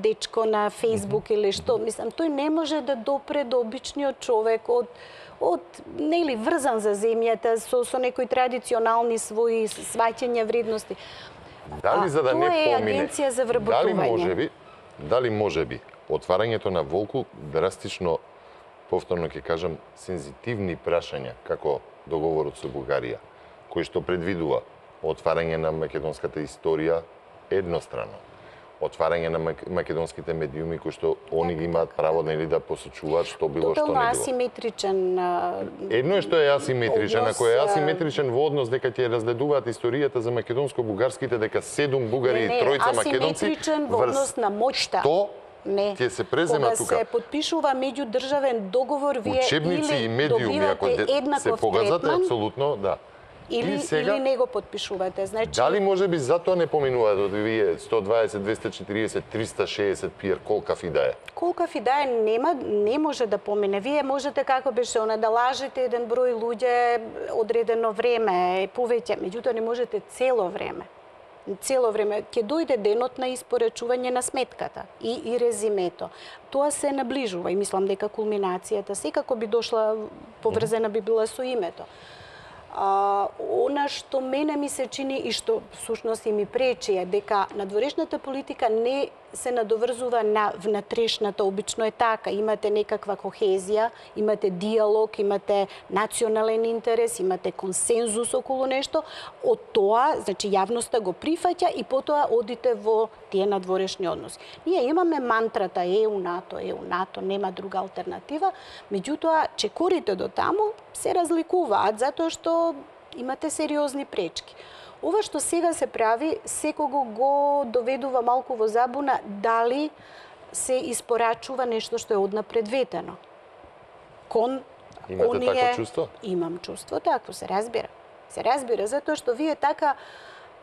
Speaker 2: дечко на Фейсбук или што. Мислам, тој не може да допре до обичниот човек од нели врзан за земјата со некои традиционални своји сваќања вредности.
Speaker 1: Дали за да не помине?
Speaker 2: Тоа е агенција за вработување.
Speaker 1: Дали можеби отварањето на Волку драстично, повторно ќе кажам, сензитивни прашања како договорот со Бугарија, кој што предвидува отварање на македонската историја еднострано, отварање на македонските медиуми кои што они ги имаат право нели да посочуваат што било што не било.
Speaker 2: Тотално асиметричен.
Speaker 1: Едно е што е асиметричен, ако е асиметричен во однос дека ќе разгледуваат историјата за македонско-бугарските, дека 7 бугари и 3 македонци,
Speaker 2: асиметричен во однос на моќта.
Speaker 1: Што ќе се презема тука?
Speaker 2: Кога се подпишува меѓудржавен договор, вие
Speaker 1: учебници и медиуми, ако се погазате, апсолутно, да.
Speaker 2: Или не го подпишувате. Значи,
Speaker 1: дали може би затоа не поминуваат од вие 120, 240, 360 пиер, колкав и да е?
Speaker 2: Колкав и да е, не може да помине. Вие можете, како беше она, да лажете еден број луѓе одредено време, повеќе, меѓутоа не можете цело време. Цело време ќе дојде денот на испорачување на сметката и резимето. Тоа се наближува и мислам дека кулминацијата секако би дошла, поврзена би била со името. Она што мене ми се чини и што всушност и ми пречи е дека надворешната политика не се надоврзува на внатрешната, обично е така, имате некаква кохезија, имате диалог, имате национален интерес, имате консензус околу нешто, од тоа, значи јавноста го прифаќа и потоа одите во тие надворешни односи. Ние имаме мантрата ЕУ, НАТО, нема друга алтернатива, меѓутоа чекорите до таму се разликуваат затоа што имате сериозни пречки. Ова што сега се прави, секого го доведува малку во забуна дали се испорачува нешто што е однапред ветено.
Speaker 1: Имате такво чувство?
Speaker 2: Имам чувство такво, се разбира. Се разбира, затоа што вие така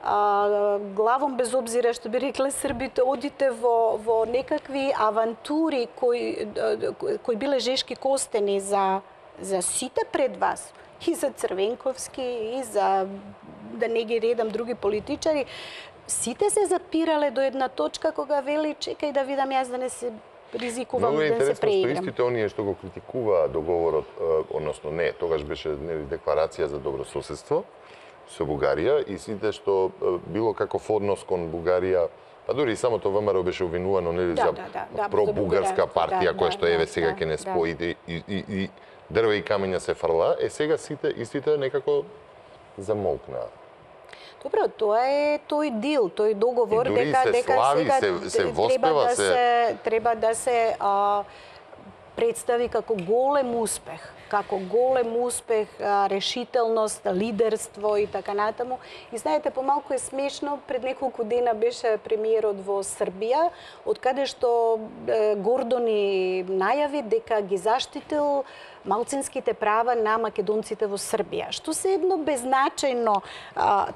Speaker 2: главом без обзира, што би рекле србите, одите во некакви авантури кои биле жешки костени за сите пред вас, и за Црвенковски, и за, да не ги редам, други политичари, сите се запирале до една точка кога вели, чекај да видам јас да не се ризикувам, да не се преиграм.
Speaker 1: Многу е интересно што истите оние што го критикуваа договорот, односно не, тогаш беше декларација за добрососедство со Бугарија, и сите што било каков однос кон Бугарија, па дури и самото ВМРО беше обвинувано за пробугарска партија, која што еве сега ќе не спои и дрве и камења се фрла, сега сите истите некако замолкнаа.
Speaker 2: Добро, тоа е тој дил, тој договор дека сега треба да се представи како голем успех, решителност, лидерство и така натаму. И знаете, помалку е смешно, пред неколку дена беше премиерот во Србија, од каде што гордо ни најави дека ги заштитил малцинските права на македонците во Србија, што се едно беззначајно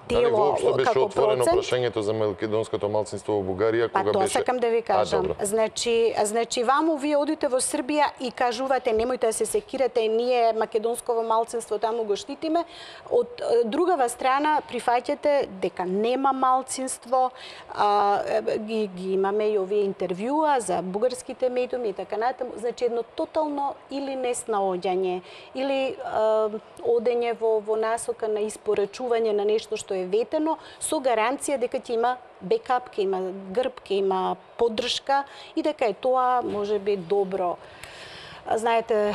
Speaker 2: тело
Speaker 1: како процент. Беше отворено прашањето за македонското малцинство во Бугарија кога беше...
Speaker 2: Тоа сакам да ви кажам. Значи, ваму вие одите во Србија и кажувате немојте да се секирате, ние македонсково малцинство таму го штитиме. Од другава страна прифаќате дека нема малцинство, ги имаме и овие интервјуа за бугарските медиуми и така натаму. Значи, едно тотално или неснаоѓање, или одење во насока на испорачување на нешто што е ветено, со гаранција дека ќе има бекап, ќе има грб, ќе има поддршка и дека е тоа можеби добро. Знаете,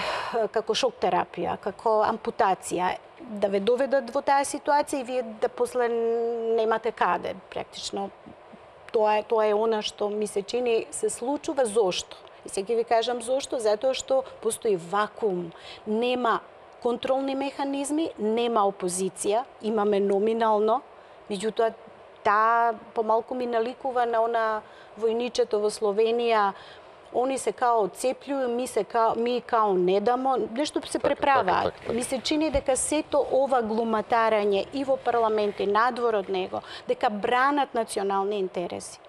Speaker 2: како шок терапија, како ампутација, да ве доведат во таа ситуација и вие да после немате каде, практично. Тоа е она што ми се чини се случува. Зошто? И сега ви кажам зошто, затоа што постои вакуум, нема контролни механизми, нема опозиција, имаме номинално, меѓутоа таа помалку ми наликува на она војничето во Словенија, они се као отцеплjuju, ми као не дамо, нешто се преправаат. Ми се чини дека сето ова глуматарање и во парламент и надвор од него, дека бранат национални интереси,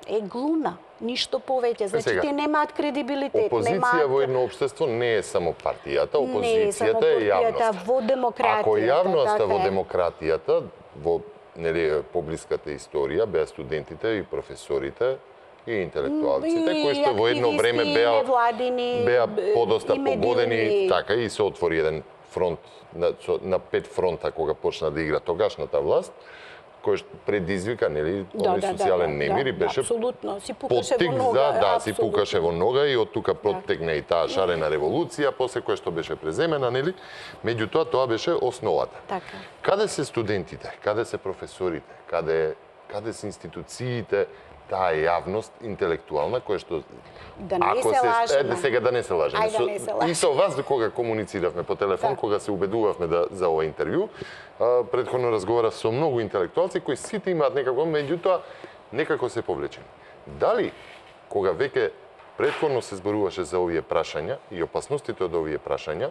Speaker 2: е глума. Ништо повеќе. Значи, те немаат кредибилитет.
Speaker 1: Опозиција во едно општество не е само партијата, опозицијата е јавноста.
Speaker 2: Во демократијата.
Speaker 1: Ако јавноста во демократијата, во поблиската историја, беа студентите и професорите и интелектуалците, кои што во едно време беа подоста погодени, така и се отвори еден фронт на 5 фронта кога почна да игра тогашната власт, кој предизвика, нели, социјален немир и беше
Speaker 2: апсолутно, си пукаше во нога,
Speaker 1: си пукаше во нога и од тука проттекна и таа шарена револуција, после која што беше преземена, нели, меѓутоа тоа беше основата.
Speaker 2: Така.
Speaker 1: Каде се студентите, каде се професорите, каде се институциите, таа јавност интелектуална која што
Speaker 2: да не се лажеме.
Speaker 1: Сега да не се лажеме. И со вас кога комунициравме по телефон, кога се убедувавме за ова интервју, претходно разговарав со многу интелектуалци кои сите имаат некако, меѓутоа некако се повлечени. Дали кога веќе претходно се зборуваше за овие прашања и опасностите од овие прашања,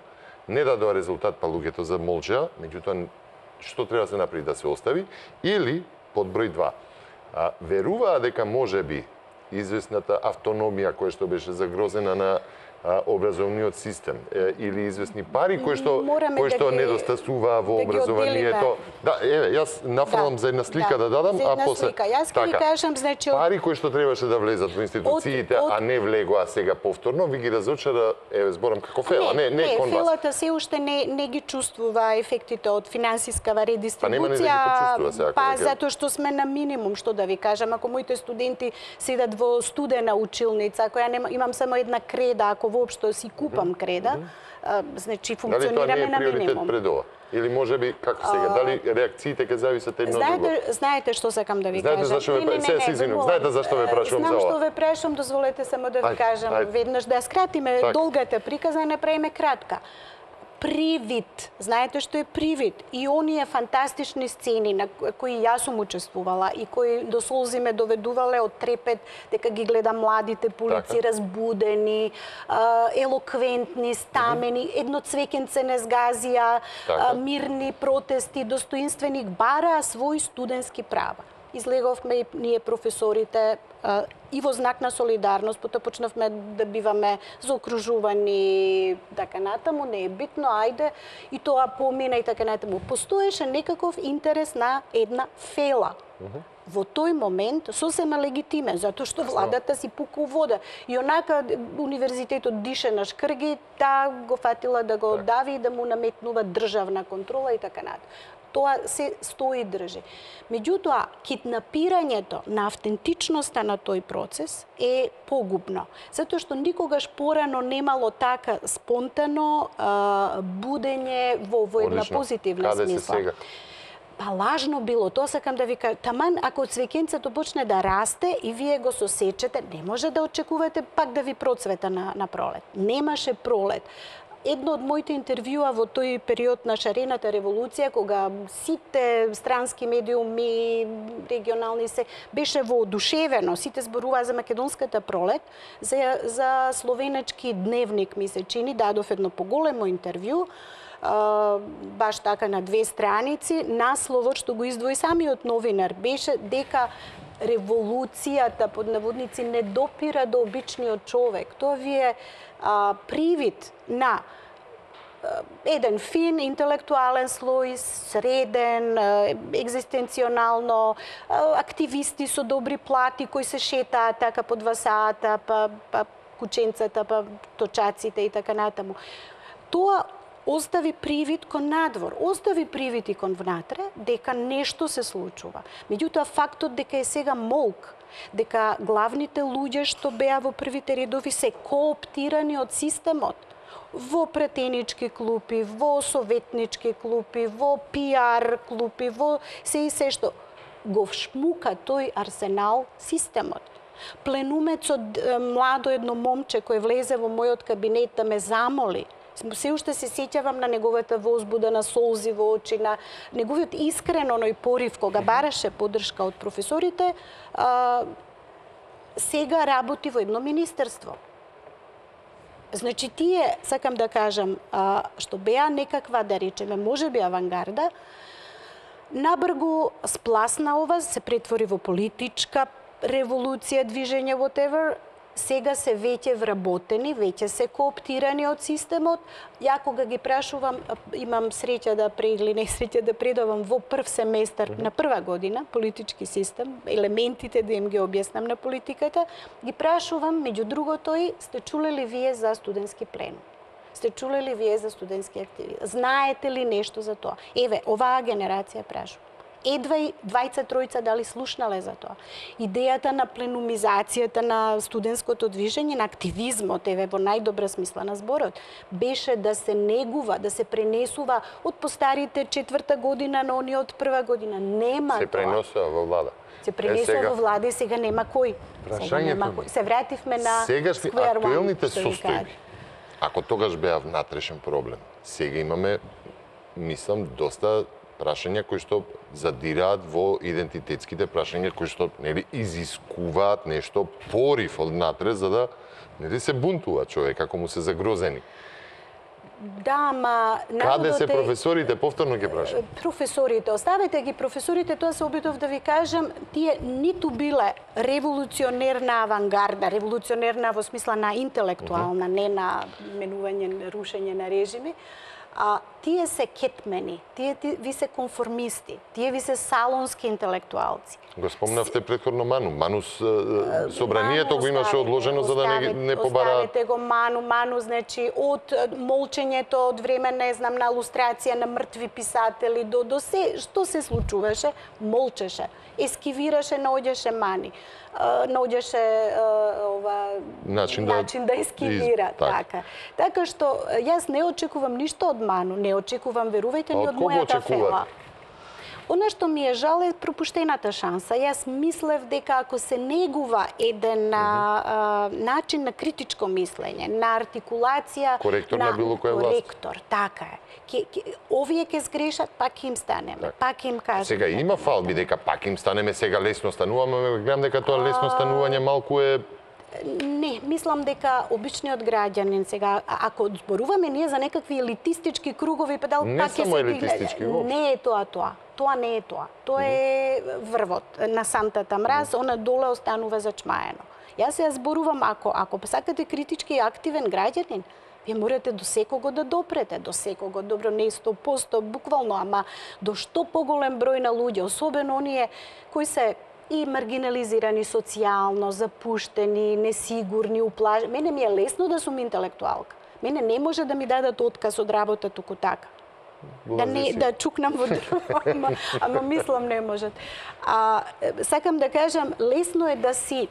Speaker 1: не дадоа резултат, па луѓето замолчаа, меѓутоа што треба да се направи да се остави, или под број 2, веруваа дека можеби известната автономија која што беше загрозена на образовниот систем или известни пари кои што недостасуваа во образованието. Да, еве, јас нафрлам за една слика да дадам, а после
Speaker 2: јас ќе ви кажам, значи
Speaker 1: пари кои што требаше да влезат во институциите, а не влегоа сега повторно, ви ги разочара, еве зборам како фела, не кон вас.
Speaker 2: Фелата се уште не ги чувствува ефектите од финансискава редистрибуција.
Speaker 1: Па нема не да ги почувствува сега.
Speaker 2: Па затоа што сме на минимум, што да ви кажам, ако моите студенти седат во студена училница, ако ја имам само една креда, ако воопшто си купам креда, значи функционираме на минимум.
Speaker 1: Дали тоа не е приоритет пред ова? Или можеби, како сега, дали реакциите ќе зависат едно од друго?
Speaker 2: Знаете што сакам да ви кажам?
Speaker 1: Знаете зашто ве прашувам за ова?
Speaker 2: Знам што ве прашувам, дозволете само да ви кажам веднаш да скратиме долгата приказна, направиме кратка. привид. Знаете што е привид? И оние фантастични сцени на кои јас сум учествувала и кои до солзи ме доведувале од трепет дека ги гледам младите полици разбудени, елоквентни, стамени, едно цвекенце не згазија, мирни протести, достоинствени, бараа свои студентски права. Излеговме и ние професорите и во знак на солидарност, потоа почнавме да биваме заокружувани така натаму, не е битно, ајде, и тоа помина и така натаму. Постоеше некаков интерес на една фела. Во тој момент сосема легитимен, затоа што владата си пука у вода. И онака универзитетот дише на шкрги, таа го фатила да го дави и да му наметнува државна контрола и така натаму. Тоа се стои и држи. Меѓутоа, киднапирањето на автентичноста на тој процес е погубно. Затоа што никогаш порано немало така спонтано будење во една позитивна смисла.
Speaker 1: Каде се сега?
Speaker 2: Па лажно било, тоа сакам да ви кажам. Таман ако цвеќенцето почне да расте и вие го сосечете, не може да очекувате пак да ви процвета на пролет. Немаше пролет. Едно од моите интервјуа во тој период на шарената револуција, кога сите странски медиуми, регионални се, беше воодушевено, сите зборуваа за македонската пролет, за словенечки дневник, ми се чини, дадов едно поголемо интервју, баш така на 2 страници, насловот што го издвои самиот новинар беше дека револуцијата, под наводници, не допира до обичниот човек. Тоа ви е привид на еден фин, интелектуален слој, среден, екзистенционално, активисти со добри плати кои се шетаат така по 2 сата, па кученцата, па точаците и така натаму. Тоа остави привид кон надвор, остави привид и кон внатре дека нешто се случува. Меѓутоа фактот дека е сега молк, дека главните луѓе што беа во првите редови се кооптирани од системот, во пратенички клупи, во советнички клупи, во пиар клупи, во се и се што го шмука тој арсенал системот. Пленумецот младо едно момче кој влезе во мојот кабинет да ме замоли, се уште се сеќавам на неговата возбуда, на солзи во очи, на неговиот искрен оној порив кога бараше поддршка од професорите, сега работи во едно министерство. Значи, тие, сакам да кажам, што беа некаква, да речеме, можеби авангарда, набргу спласна ова, се претвори во политичка револуција, движење, whatever, сега се веќе вработени, веќе се кооптирани од системот. Ја кога ги прашувам, имам среќа да или не среќа да предавам во прв семестар на прва година, политички систем, елементите да им ги објаснам на политиката, ги прашувам, меѓу другото и, сте чуле ли вие за студентски пленум? Сте чуле ли вие за студентски активизм? Знаете ли нешто за тоа? Еве, оваа генерација прашува. Едва и 20-тројца дали слушнале за тоа. Идејата на пленумизацијата на студентското движење, на активизмот, еве во најдобра смисла на зборот, беше да се негува, да се пренесува од постарите 4-та година на оние од 1-та година. Нема
Speaker 1: се
Speaker 2: тоа.
Speaker 1: Се пренесува во влада.
Speaker 2: Се пренесува во влада и сега нема кој. Сега нема кој. Се вративме на
Speaker 1: сегашни
Speaker 2: Square One,
Speaker 1: актуелните
Speaker 2: што ви
Speaker 1: состојби. Ако тогаш беа внатрешен проблем, сега имаме, мислам, доста прашања кои што задираат во идентитетските прашања кои што нели изискуваат нешто порив однатре за да нели се бунтува човек ако му се загрозени.
Speaker 2: Да, ма
Speaker 1: Каде се професорите, повторно ќе прашам.
Speaker 2: Професорите, оставете ги професорите, тоа се обидов да ви кажам, тие ниту биле револуционерна авангарда, револуционерна во смисла на интелектуална, не на менување, рушење на режими. Тие се кетмени, тие ви се конформисти, тие ви се салонски интелектуалци.
Speaker 1: Го спомнавте претходно Ману. Ману собранието го имаше одложено за да не побара.
Speaker 2: Оставете го Ману, значи од молчењето од време, не знам, на лустрација на мртви писатели до се што се случуваше, молчеше, ескивираше, наоѓаше мани. Наоѓаше начин да ескивира. Така што јас не очекувам ништо од Ману, не очекувам, верувајте, ни од мојата фела. Она што ми е жал е пропуштената шанса. Јас мислев дека ако се негува еден начин на критичко мислење, на артикулација,
Speaker 1: Коректор на било која власт.
Speaker 2: Коректор, така е. Овие ќе сгрешат, пак им станеме, пак им кажеме.
Speaker 1: Сега има фалби дека пак им станеме, сега лесно стануваме, гледам дека тоа лесно станување малку е...
Speaker 2: Не, мислам дека обичниот граѓанин сега, ако зборуваме ние за некакви елитистички кругови, па дал
Speaker 1: Не
Speaker 2: пак ќе
Speaker 1: само
Speaker 2: се
Speaker 1: елитистички,
Speaker 2: диgne. Не е тоа. Тоа не е тоа. Тоа е врвот на сантата мраз, она доле останува зачмаено. Јас зборувам, ако сакате критички и активен граѓанин, вие морате до секого да допрете, до секого, добро не 100%, буквално, ама до што поголем број на луѓе, особено оние кои се и маргинализирани социјално, запуштени, несигурни, уплажени. Мене ми е лесно да сум интелектуалка. Мене не може да ми дадат отказ од работа туку така. Да чукнам во дрво, ама мислам не можат. Сакам да кажам, лесно е да си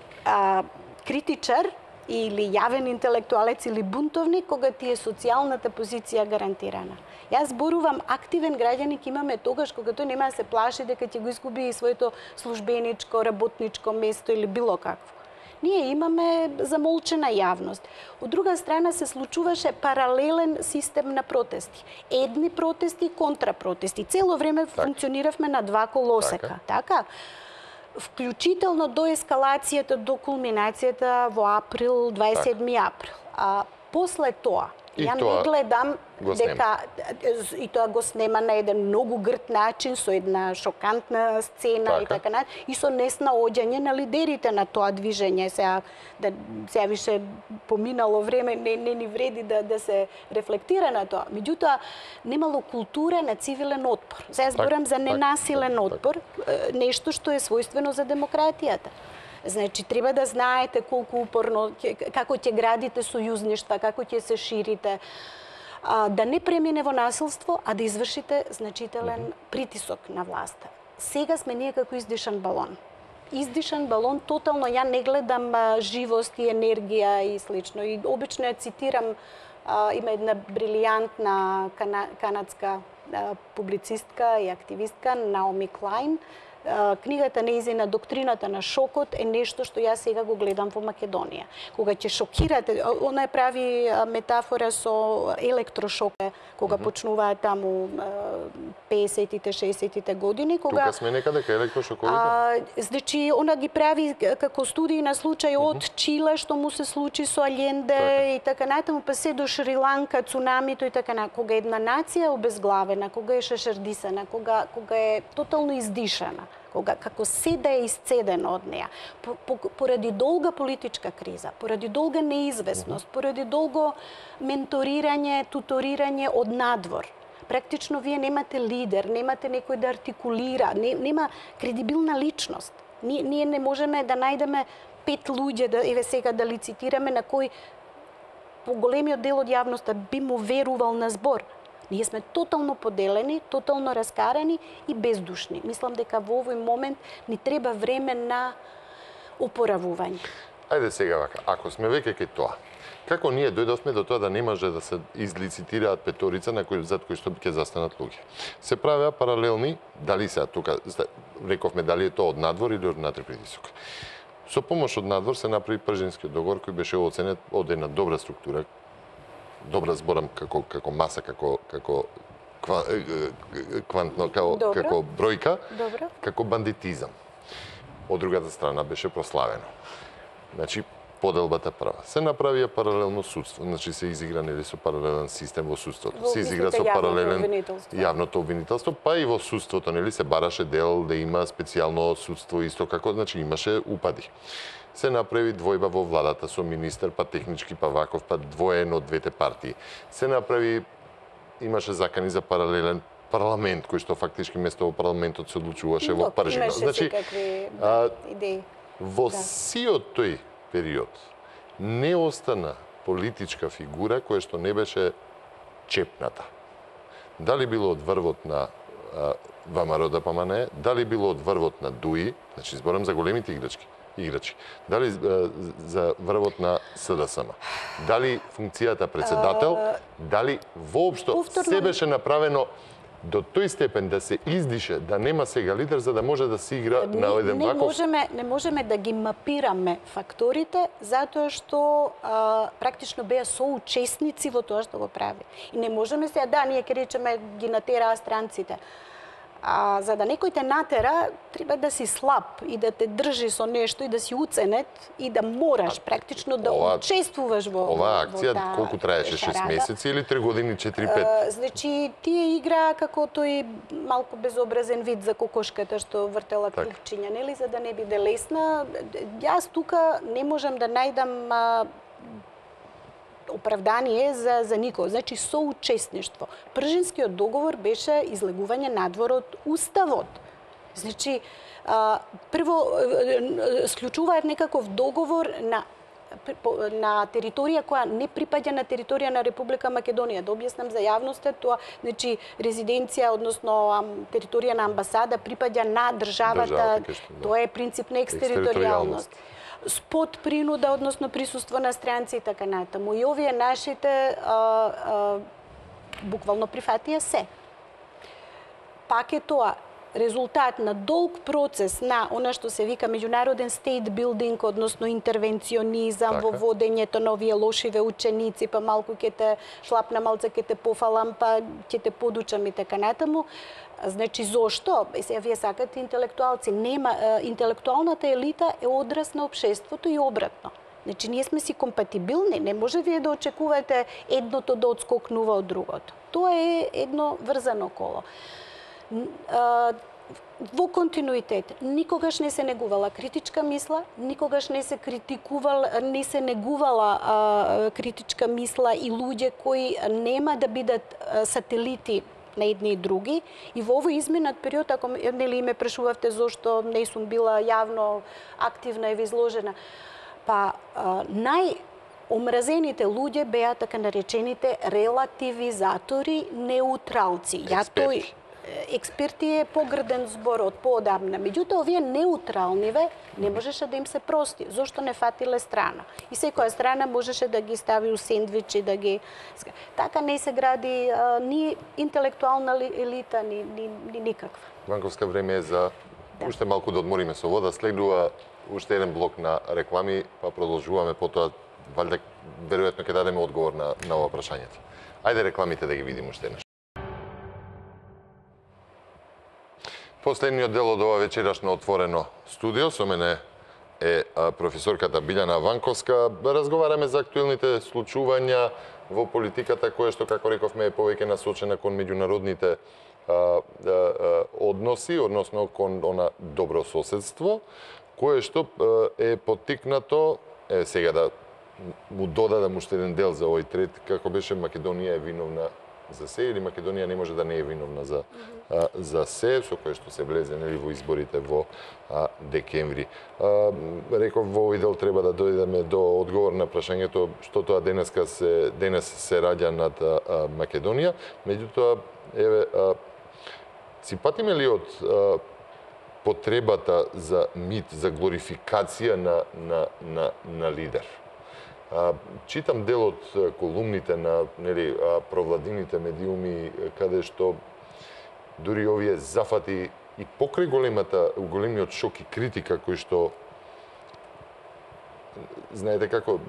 Speaker 2: критичар или јавен интелектуалец или бунтовник кога ти е социјалната позиција гарантирана. Јас зборувам активен граѓаник имаме тогаш кога тој нема да се плаши дека ќе го изгуби и своето службеничко, работничко место или било какво. Ние имаме замолчена јавност. Од друга страна се случуваше паралелен систем на протести. Едни протести, контрапротести. Цело време функциониравме на два колосека. Така? Вклучително до ескалацијата, до кулминацијата во април, 27 април. После тоа, ја не гледам дека и тоа го снема на еден многу грд начин со една шокантна сцена и така натаму и со неснаоѓање на лидерите на тоа движење. Сега више поминало време не ни вреди да се рефлектира на тоа. Меѓутоа немало култура на цивилен отпор. Сега зборам за ненасилен отпор, нешто што е својствено за демократијата. Значи, треба да знаете колку упорно, како ќе градите сојузништва, како ќе се ширите, да не премине во насилство, а да извршите значителен притисок на власта. Сега сме ние како издишан балон. Издишан балон, тотално ја не гледам живост и енергија и слично. И обично ја цитирам, има една брилијантна канадска публицистка и активистка Наоми Клайн. Книгата нејзина Доктрината на шокот е нешто што јас сега го гледам во Македонија. Кога ќе шокирате, она прави метафора со електрошок, кога почнуваат таму 50-тите, 60-тите години, кога
Speaker 1: тука сме некаде кај електрошоковите.
Speaker 2: Значи она ги прави како студии на случај од Чиле што му се случи со Аленде и така натаму, па се до Шри-Ланка, цунамито и така натаму. Кога една нација е обезглавена, кога е шашардисана, кога е тотално издишана, кога како се да е исцедено од неа, поради долга политичка криза, поради долга неизвестност, поради долго менторирање, туторирање од надвор. Практично вие немате лидер, немате некој да артикулира, нема кредибилна личност. Ние не можеме да најдеме 5 луѓе, еве сега да лицитираме, на кој поголемиот дел од јавноста би му верувал на збор. Ние сме тотално поделени, тотално раскарани и бездушни. Мислам дека во овој момент ни треба време на опоравување.
Speaker 1: Ајде сега вака, ако сме веќе кај тоа, како ние дојдовме до тоа да не може да се излицитираат петорица зад кои што ќе застанат луѓе? Се правеа паралелни, дали сега тука рековме дали е тоа од надвор или од внатре притисок. Со помош од надвор се направи Пржинскиот договор кој беше оценет од една добра структура, добра зборам како маса, како квантно, како бројка, како бандитизам. Од другата страна беше прославено. Значи, поделбата прва. Се направија паралелно судство, значи се изигра нели со паралелен систем во судството. Се изигра со паралелен јавното обвинителство, па и во судството нели се бараше дел да има специјално судство исто како, значи имаше упади. Се направи двојба во владата со министер, па технички, па ваков, па двоен од двете партии. Се направи, имаше закани за паралелен парламент, кој што фактички место во парламентот се одлучуваше во Пржина.
Speaker 2: Значи, идеи.
Speaker 1: Во сиот тој период не остана политичка фигура која што не беше чепната. Дали било од врвот на ВМРО ДПМНЕ, дали било од врвот на ДУИ, значи зборам за големите играчи, дали за врвот на СДСМ, дали функцијата председател, дали воопшто се беше направено до тој степен да се издише, да нема сега лидер за да може да се игра на еден ваков...
Speaker 2: Не можеме да ги мапираме факторите, затоа што практично беа соучесници во тоа што го прави. И не можеме сега, да, ние ќе речеме ги натераа странците. За да некој те натера, треба да си слаб и да те држи со нешто и да си уценет и да мораш практично да учествуваш во
Speaker 1: оваа акција колку траеше, 6 месеци или 3 години, 4-5?
Speaker 2: Значи, тие играа како тој малку безобразен вид за кокошката што вртела клупчиња, нели, за да не биде лесна. Јас тука не можам да најдам оправдание за никој. Значи, соучесништво. Пржинскиот договор беше излегување надвор од Уставот. Значи, прво, склучуваат некаков договор на територија која не припаѓа на територија на Република Македонија. Да објаснам за јавноста, тоа, значи, резиденција, односно територија на амбасада припаѓа на државата. Тоа е принцип на екстериторијалност. Спод принуда, односно присуство на странци и така натаму. И овие нашите буквално прифатија се. Пак е тоа резултат на долг процес на она што се вика меѓународен state building, односно интервенционизам во водењето на овие лошиве ученици, па малку ќе те шлапна, малце ќе те пофалам, па ќе те подучам и така натаму. Значи, зошто? Сега вие сакате интелектуалци. Нема, интелектуалната елита е одраз на општеството и обратно. Значи, ние сме си компатибилни. Не може вие да очекувате едното да отскокнува од другото. Тоа е едно врзано коло. Во континуитет никогаш не се негувала критичка мисла, никогаш не се негувала критичка мисла и луѓе кои нема да бидат сателити на едни и други. И во овој изминат период, ако нели ме прашувавте зошто не сум била јавно активна и изложена, па омразените луѓе беа така наречените релативизатори, неутралци. Експерти е погрден збор од поодамна. Меѓутоа, овие неутралниве не можеше да им се прости. Зошто не фатиле страна? И секоја страна можеше да ги стави у сендвичи, да ги... Така не се гради ни интелектуална елита, ни никаква.
Speaker 1: Ванковска, време е за уште малку да одмориме со вода. Следува уште еден блок на реклами, па продолжуваме потоа. Валјда, веројатно ќе дадеме одговор на ова прашањето. Ајде рекламите да ги видим уште еднаш. Последниот дел од ова вечерашно отворено студио со мене е професорката Билјана Ванковска. Разговараме за актуелните случувања во политиката, која што, како рековме, е повеќе насочена кон меѓународните односи, односно кон она добрососедство, кое што е поттикнато, сега да му додадам уште еден дел за овој трет, како беше Македонија е виновна за се или Македонија не може да не е виновна за се, со кое што се влезе нели во изборите во декември. Реков, во овој дел треба да дојдеме до одговор на прашањето што тоа денес се раѓа над Македонија. Меѓутоа, еве, си патиме ли од потребата за мит, за глорификација на лидер? Читам дел од колумните на провладините медиуми, каде што дури овие зафати и покрај големиот шок и критика кој што знаете како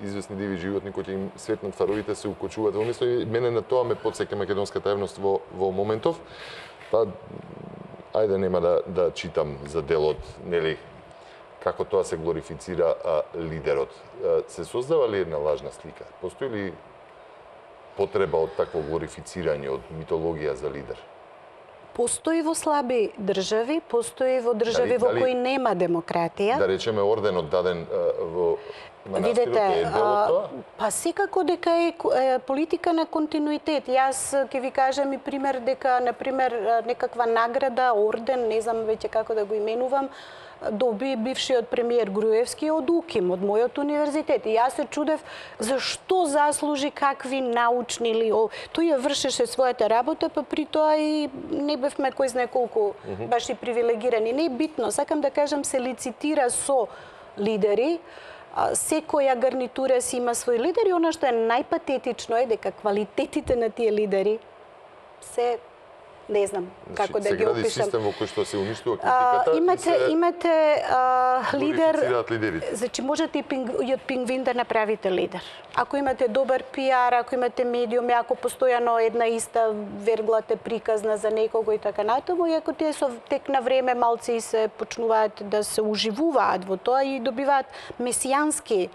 Speaker 1: известни диви животни кои им светнат фаровите се укочуваат во место, и мене на тоа ме потсеќа македонската јавност во моментов. Па ајде нема да читам за делот, нели, како тоа се глорифицира лидерот. Се создава ли една лажна слика? Постои ли потреба од такво глорифицирање, од митологија за лидер?
Speaker 2: Постои во слаби држави, постои во држави во кои нема демократија.
Speaker 1: Да речеме орденот даден во манастирот е дел од тоа?
Speaker 2: Па секако дека е политика на континуитет. Јас ќе ви кажам и пример дека, например, некаква награда, орден, не знам веќе како да го именувам, доби бившиот премиер Груевски од УКИМ, од мојот универзитет. И јас се чудев зашто заслужи, какви научни или... Тој ја вршеше својата работа, па при тоа и не бевме кој знае колку баш и привилегирани. Не е битно, сакам да кажам, се лицитира со лидери, секоја гарнитура си има свој лидер и она што е најпатетично е дека квалитетите на тие лидери се не знам како да ги
Speaker 1: Се гради
Speaker 2: опишам.
Speaker 1: систем во кој што се уништува критиката
Speaker 2: Имате лидер,
Speaker 1: лидерите.
Speaker 2: значи можете и од пингвин да направите лидер. Ако имате добар пиар, ако имате медиуми, ако постојано една иста верглате приказна за некого и така натаму, и ако тие со тек на време малци се почнуваат да се уживуваат во тоа и добиваат месијански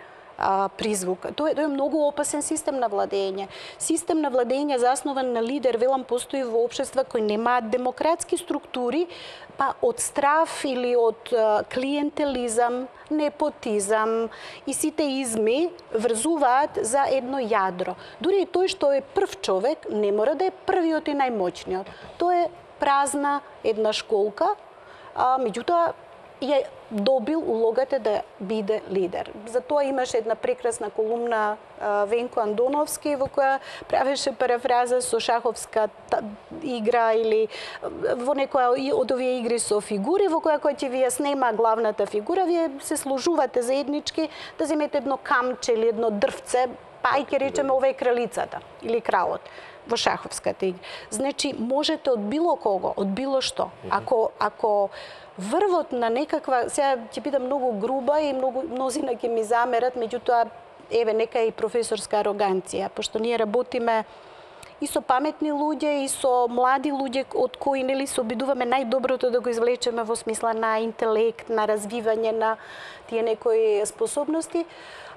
Speaker 2: призвук. Тоа е многу опасен систем на владење. Систем на владење заснован на лидер, велам, постои во општества кои немаат демократски структури, па од страф или од клиентелизам, непотизам и сите изми врзуваат за едно јадро. Дури и тој што е прв човек не мора да е првиот и најмоćниот. Тоа е празна една школка, меѓутоа ја добил улогата да биде лидер. Затоа имаше една прекрасна колумна Венко Андоновски во која правеше парафраза со шаховска игра или во некоја од овие игри со фигури во која ќе ви ја снема главната фигура, вие се сложувате заеднички да земете едно камче или едно дрвце, па и ќе речеме ова е кралицата или кралот во шаховската игра. Значи можете од било кого, од било што. Ако врвот на некаква, сега ќе бидам многу груба и мнозина ќе ми замерат, меѓутоа еве нека и професорска ароганција, пошто ние работиме и со паметни луѓе и со млади луѓе од кои нели се обидуваме најдоброто да го извлечеме во смисла на интелект, на развивање на тие некои способности.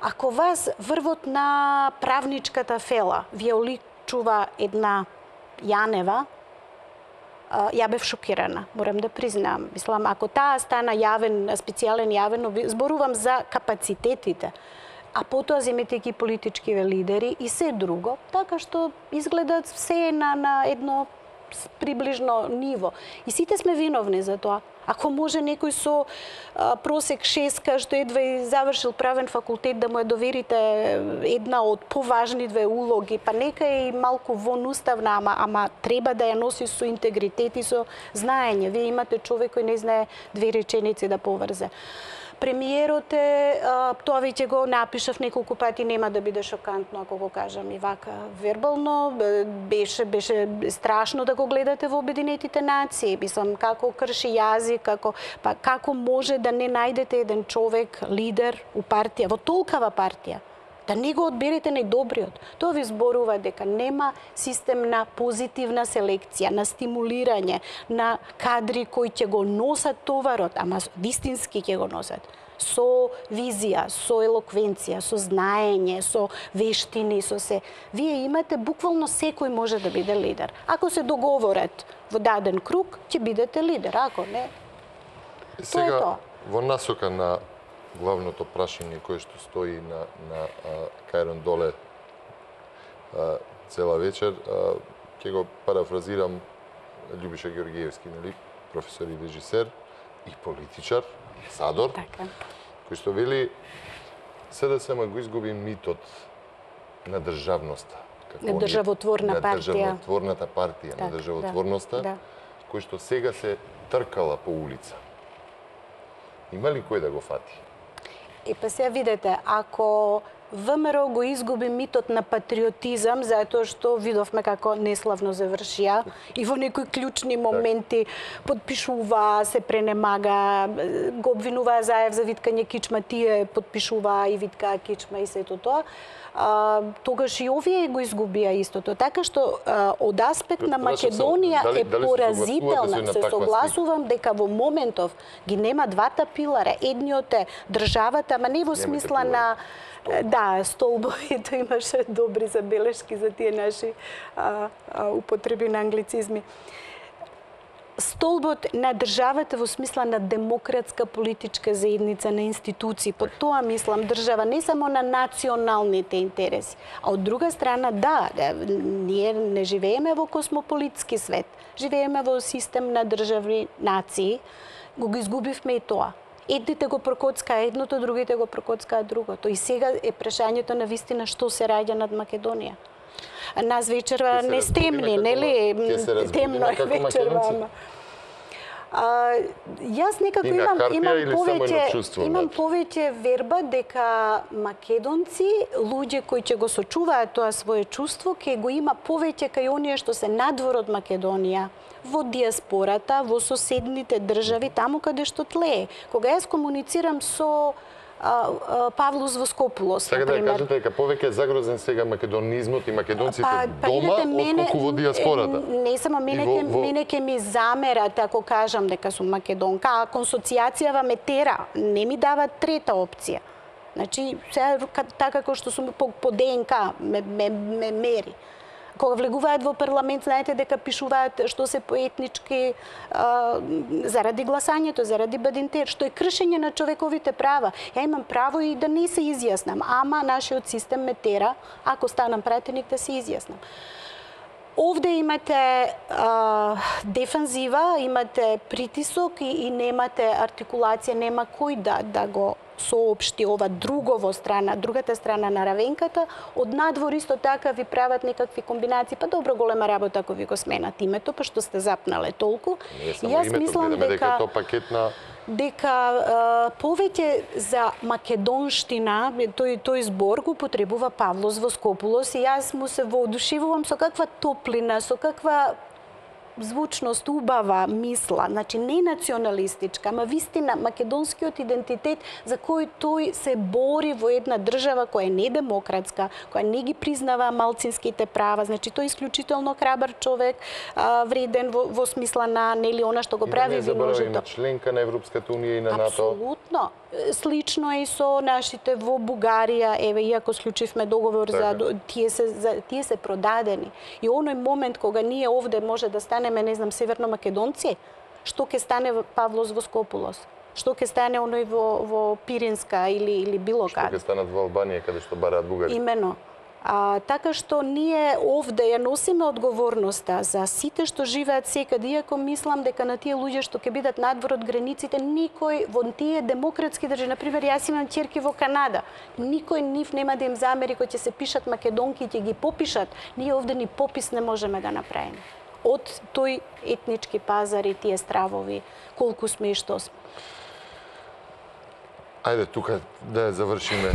Speaker 2: Ако вас врвот на правничката фела ви оличува една Јанева, ја бев шокирана, морам да признам. Мислам, ако таа стана јавен, специјален јавен, зборувам за капацитетите, а потоа земете ги политичкиве лидери и се друго, така што изгледат се на едно приближно ниво. И сите сме виновни за тоа. Ако може некој со просек 6, што едва и завршил правен факултет, да му ја доверите една од поважни две улоги, па нека е и малку вонуставна, ама треба да ја носи со интегритет и со знаење. Вие имате човек кој не знае две реченици да поврзе. Премиерот е, тоа веќе го напишав неколку пати, нема да биде шокантно ако го кажам и вака вербално, беше страшно да го гледате во Обединетите нации, мислам како крши јазик, како може да не најдете еден човек, лидер у партија, во толкава партија, да не го одберете најдобриот. Тоа ви зборува дека нема систем на позитивна селекција, на стимулирање, на кадри кои ќе го носат товарот, ама вистински ќе го носат. Со визија, со елоквенција, со знаење, со вештини, со се. Вие имате буквално секој може да биде лидер. Ако се договорат во даден круг, ќе бидете лидер, ако не, тоа е тоа.
Speaker 1: Во насока на главното прашање кое што стои на Кајрон доле цела вечер, ќе го парафразирам Љубиша Георгиевски, нели, професор и режисер и политичар, садор, кој што вели СДСМ го изгуби митот на државноста.
Speaker 2: На државотворна партија.
Speaker 1: На државотворната партија, на државотворноста, кој што сега се тркала по улица. Има ли кој да го фати?
Speaker 2: И па сега видете, ако ВМРО го изгуби митот на патриотизам, затоа што видовме како неславно завршија и во некои клучни моменти подпишува, се пренемага, го обвинуваа Заев за виткање кичма, тие подпишуваа и виткаа кичма и сето тоа. Тогаш и овие го изгубија истото. Така што од аспект на Македонија е поразителна. Се согласувам дека во моментов ги нема двата пилара. Едниот е државата, ама не во смисла на столбовите, имаше добри забелешки за тие наши употреби на англицизми. Столбот на државата во смисла на демократска политичка заедница, на институции. По тоа мислам држава не само на националните интереси, а од друга страна ние не живееме во космополитски свет. Живееме во систем на државни нации. Го изгубивме и тоа. Едните го прокоцка едното, другите го прокоцка другото. И сега е прашањето на вистина што се раѓа над Македонија. Нас вечерва не стемни, нели? Темно е вечерва. Јас некако
Speaker 1: И на хартија или само едно чувство?
Speaker 2: имам повеќе верба дека македонци, луѓе кои ќе го сочуваат тоа свое чувство, ќе го има повеќе кај оние што се надвор од Македонија, во диаспората, во соседните држави, таму каде што тлее. Кога јас комуницирам со Павлос Воскопулос,
Speaker 1: Сега да
Speaker 2: например.
Speaker 1: кажете дека повеќе е загрозен сега македонизмот и македонците дома, отколку во диаспората.
Speaker 2: Не само мене ќе ми замерат ако кажам дека сум македонка, а консоцијација ме тера, не ми дава трета опција. Значи, сега така како што сум по ДНК ме мери. Кога влегуваат во парламент, знаете дека пишуваат што се поетнички заради гласањето, заради Бадинтер, што е кршење на човековите права. Ја имам право и да не се изјаснам, ама нашиот систем ме тера, ако станам пратеник, да се изјаснам. Овде имате дефанзива, имате притисок и немате артикулација, нема кој да го соопшти ова другата страна на равенката. Од надвор исто така ви прават некакви комбинации, па добро, голема работа ако ви го сменат името, па што сте запнале толку.
Speaker 1: Јас мислам дека тоа пакет на
Speaker 2: повеќе за македонштина, тој збор го потребува Павлос Воскопулос и јас му се воодушевувам со каква топлина, со каква звучност, убава мисла, значи не националистичка, ама вистина македонскиот идентитет за кој тој се бори во една држава која е недемократска, која не ги признава малцинските права, значи тој е исклучително храбар човек, вреден во смисла на нели она што го прави
Speaker 1: ви може да членка на Европската унија и на НАТО.
Speaker 2: Апсолутно. Слично е и со нашите во Бугарија, еве иако склучивме договор за тие се продадени. И оној момент кога ние овде може да станеме, не знам, северно македонци, што ќе стане Павлос Воскопулос? Што ќе стане оној во Пиринска или било каде?
Speaker 1: Што ќе станат во Албанија каде што бараат бугари?
Speaker 2: Имено. Така што ние овде ја носиме одговорноста за сите што живеат секаде, иако мислам дека на тие луѓе што ќе бидат надвор од границите, никој во тие демократски држави, например, јас имам ќерки во Канада, никој нив нема да им замери кои ќе се пишат македонки и ќе ги попишат. Ние овде ни попис не можеме да направиме. Од тој етнички пазар и тие стравови, колку сме и што сме.
Speaker 1: Ајде тука да завршиме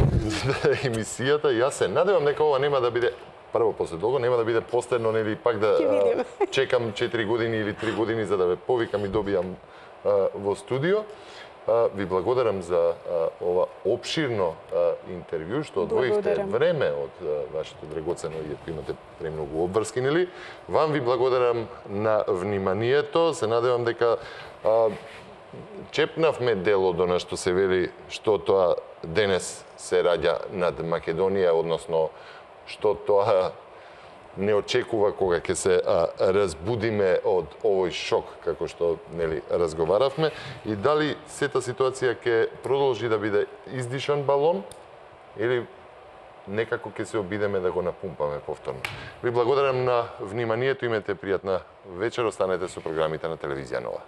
Speaker 1: емисијата. Јас се надевам дека ова нема да биде прво после долго, нема да биде последно, нели пак да чекам 4 години или 3 години за да ве повикам и добијам во студио. Ви благодарам за ова опширно интервју што одвоивте време од вашето драгоцено и имате премногу обврски, нели? Вам ви благодарам на вниманието. Се надевам дека чепнавме дело до што се вели што тоа денес се раѓа над Македонија, односно што тоа не очекува кога ќе се разбудиме од овој шок како што нели разговаравме, и дали сета ситуација ќе продолжи да биде издишан балон или некако ќе се обидеме да го напумпаме повторно. Ви благодарам на вниманието, имате пријатна вечер, останете со програмите на телевизија Нова.